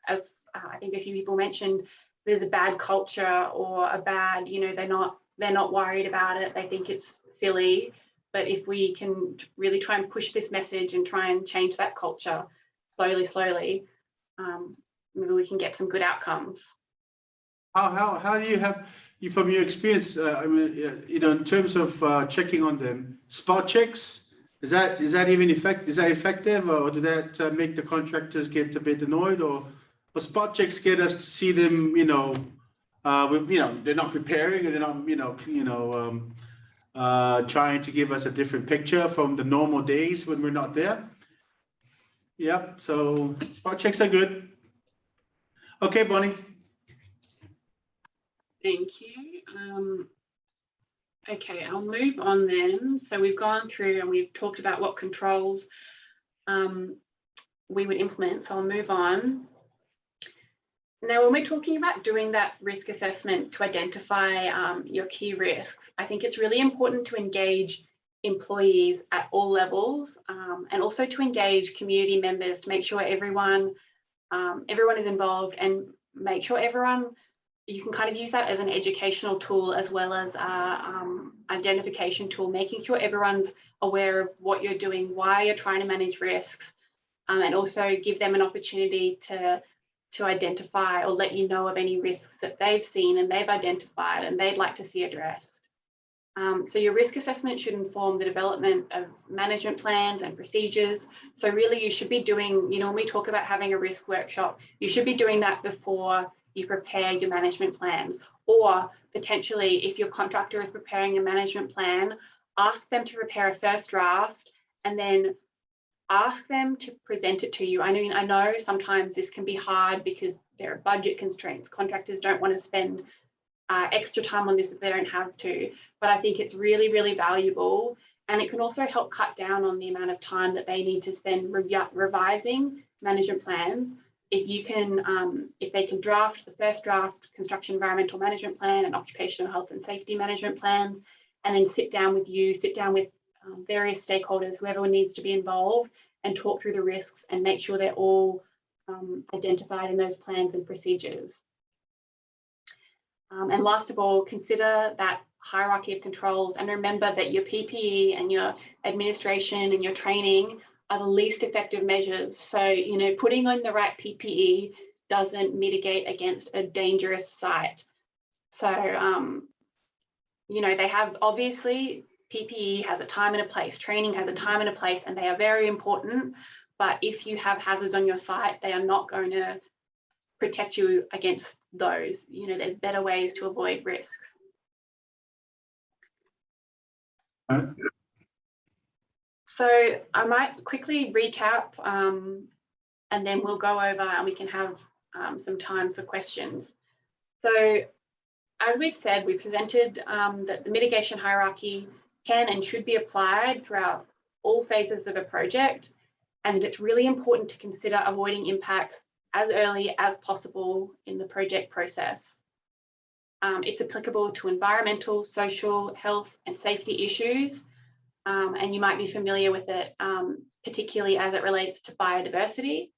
as I think a few people mentioned, there's a bad culture or a bad, they're not worried about it. They think it's silly. But if we can really try and push this message and try and change that culture slowly, maybe we can get some good outcomes. How do you have, from your experience, in terms of checking on them, spot checks, is that even effective, or did that make the contractors get a bit annoyed, or spot checks get us to see them, they're not preparing, and they're not, trying to give us a different picture from the normal days when we're not there. Yep, so spot checks are good. Okay, Bonnie. Thank you. Okay, I'll move on then. So we've gone through and we've talked about what controls we would implement. So I'll move on. Now, when we're talking about doing that risk assessment to identify your key risks, I think it's really important to engage employees at all levels, and also to engage community members to make sure everyone is involved, and make sure you can kind of use that as an educational tool as well as identification tool, making sure everyone's aware of what you're doing, why you're trying to manage risks, and also give them an opportunity to identify or let you know of any risks that they've seen and they've identified and they'd like to see addressed. So your risk assessment should inform the development of management plans and procedures. So really you should be doing, when we talk about having a risk workshop, you should be doing that before you prepare your management plans. Or potentially if your contractor is preparing a management plan, ask them to prepare a first draft and then ask them to present it to you. I know sometimes this can be hard because there are budget constraints. Contractors don't want to spend extra time on this if they don't have to, but I think it's really, really valuable, and it can also help cut down on the amount of time that they need to spend revising management plans. If they can draft the first draft construction environmental management plan and occupational health and safety management plans, and then sit down with various stakeholders, whoever needs to be involved, and talk through the risks and make sure they're all identified in those plans and procedures. And last of all, consider that hierarchy of controls and remember that your PPE and your administration and your training are the least effective measures. So, putting on the right PPE doesn't mitigate against a dangerous site. So, they have, obviously, PPE has a time and a place, training has a time and a place, and they are very important. But if you have hazards on your site, they are not going to protect you against those. There's better ways to avoid risks. So I might quickly recap and then we'll go over and we can have some time for questions. So as we've said, we presented that the mitigation hierarchy can and should be applied throughout all phases of a project, and that it's really important to consider avoiding impacts as early as possible in the project process. It's applicable to environmental, social, health, and safety issues, and you might be familiar with it, particularly as it relates to biodiversity.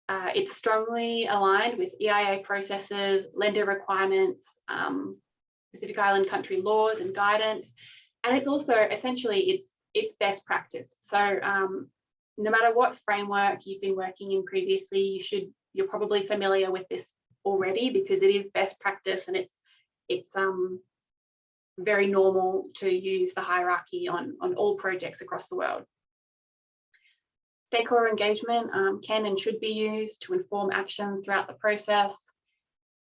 It's strongly aligned with EIA processes, lender requirements, Pacific Island country laws and guidance, and it's also essentially it's best practice. So no matter what framework you've been working in previously, you're probably familiar with this already because it is best practice, and it's very normal to use the hierarchy on all projects across the world. Stakeholder engagement can and should be used to inform actions throughout the process.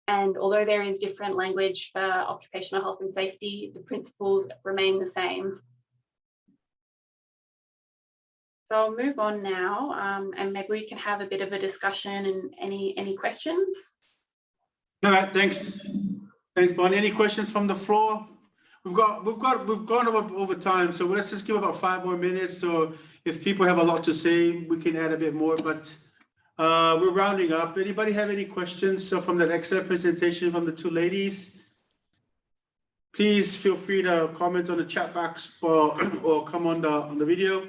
And although there is different language for occupational health and safety, the principles remain the same. So I'll move on now, and maybe we can have a bit of a discussion and any questions. All right, thanks, Bonnie. Any questions from the floor? We've gone over time, so let's just give about 5 more minutes. So if people have a lot to say, we can add a bit more. But we're rounding up. Anybody have any questions from that excellent presentation from the two ladies? Please feel free to comment on the chat box or come on the video.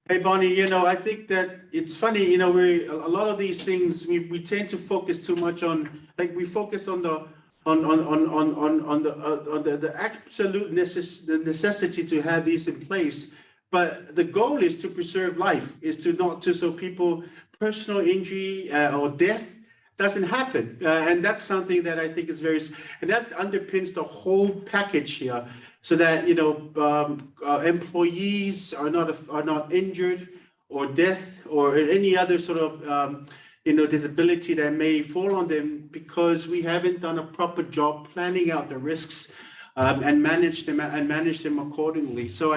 Hey, Bonnie, I think that it's funny, a lot of these things, we tend to focus too much on, like we focus on the absolute necessity to have these in place. But the goal is to preserve life, so people, personal injury or death doesn't happen. And that's something that I think is and that underpins the whole package here. So that employees are not injured or death or any other sort of disability that may fall on them because we haven't done a proper job planning out the risks and manage them accordingly. So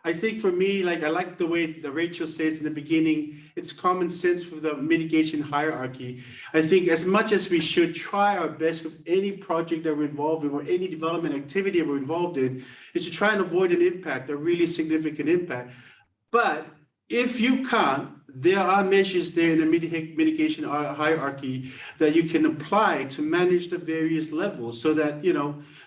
I think for me, I like the way that Rachel says in the beginning, it's common sense for the mitigation hierarchy. I think as much as we should try our best with any project that we're involved in or any development activity that we're involved in, is to try and avoid an impact, a really significant impact. But if you can't, there are measures there in the mitigation hierarchy that you can apply to manage the various levels so that,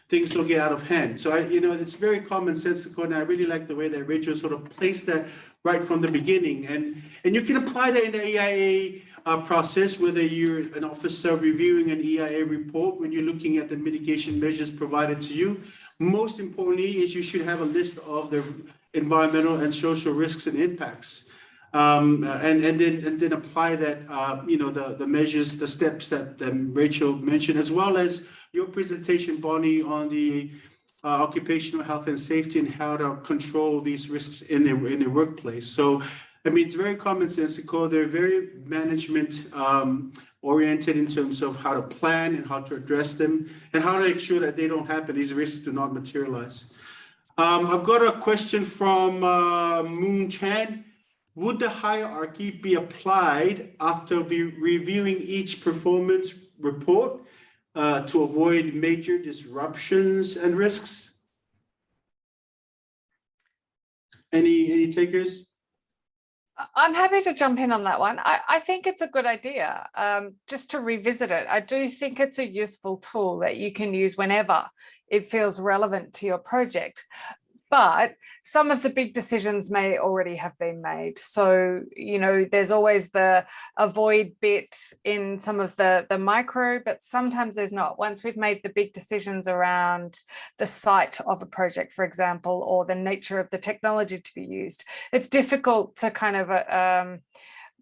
things don't get out of hand. So it's very commonsensical, and I really like the way that Rachel sort of placed that right from the beginning. And you can apply that in the AIA process, whether you're an officer reviewing an EIA report, when you're looking at the mitigation measures provided to you. Most importantly is you should have a list of the environmental and social risks and impacts. And then apply that, the measures, the steps that Rachel mentioned, as well as your presentation, Bonnie, on the occupational health and safety and how to control these risks in the workplace. So, I mean, it's very commonsensical. They're very management oriented in terms of how to plan and how to address them and how to make sure that they don't happen. These risks do not materialize. I've got a question from Moon Chan. Would the hierarchy be applied after reviewing each performance report to avoid major disruptions and risks? Any takers? I'm happy to jump in on that one. I think it's a good idea. Just to revisit it, I do think it's a useful tool that you can use whenever it feels relevant to your project. But some of the big decisions may already have been made. So, there's always the avoid bit in some of the micro, but sometimes there's not. Once we've made the big decisions around the site of a project, for example, or the nature of the technology to be used, it's difficult to kind of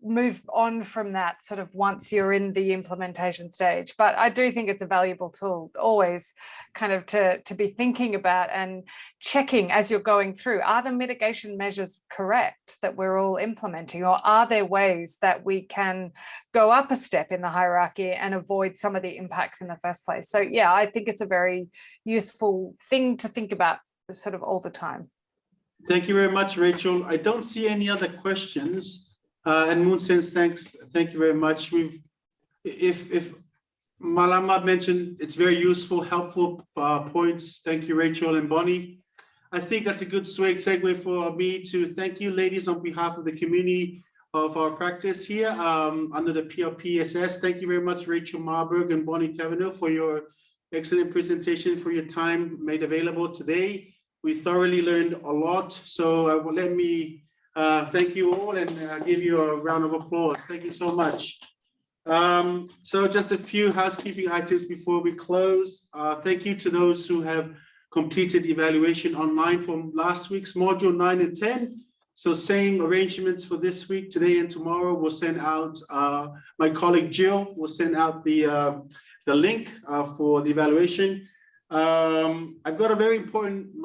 move on from that sort of once you're in the implementation stage. But I do think it's a valuable tool always kind of to be thinking about and checking as you're going through. Are the mitigation measures correct that we're all implementing, or are there ways that we can go up a step in the hierarchy and avoid some of the impacts in the first place? So yeah, I think it's a very useful thing to think about sort of all the time. Thank you very much, Rachel. I don't see any other questions. And Moon says, thank you very much. If Malama mentioned, it's very useful, helpful points. Thank you, Rachel and Bonnie. I think that's a good segue for me to thank you, ladies, on behalf of the community of our practice here under the PLP-ESS. Thank you very much, Rachel Marburg and Bonnie Cavanaugh, for your excellent presentation, for your time made available today. We thoroughly learned a lot. So let me thank you all and give you a round of applause. Thank you so much. So just a few housekeeping items before we close. Thank you to those who have completed evaluation online from last week's module 9 and 10. So same arrangements for this week, today and tomorrow. We'll send out, my colleague Jill will send out the link for the evaluation. I've got a very important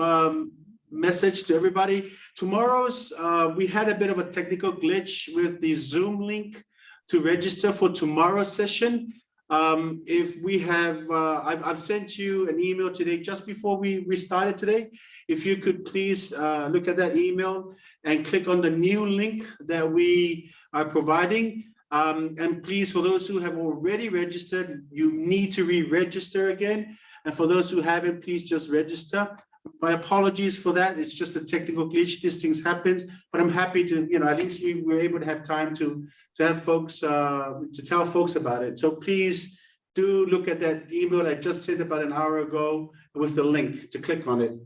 message to everybody. Tomorrow's, we had a bit of a technical glitch with the Zoom link to register for tomorrow's session. If we have, I've sent you an email today just before we started today. If you could please look at that email and click on the new link that we are providing. And please, for those who have already registered, you need to re-register again. And for those who haven't, please just register. My apologies for that. It's just a technical glitch. These things happen, but I'm happy to, at least we were able to have time to have folks, to tell folks about it. So please do look at that email I just sent about an hour ago with the link to click on it.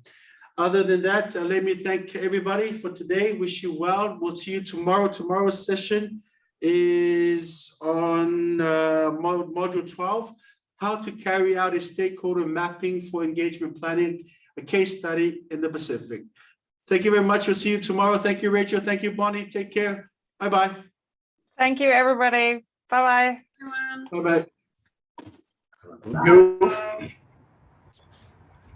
Other than that, let me thank everybody for today. Wish you well. We'll see you tomorrow. Tomorrow's session is on module 12, how to carry out a stakeholder mapping for engagement planning, a case study in the Pacific. Thank you very much. We'll see you tomorrow. Thank you, Rachel. Thank you, Bonnie. Take care. Bye-bye. Thank you, everybody. Bye-bye. Bye-bye.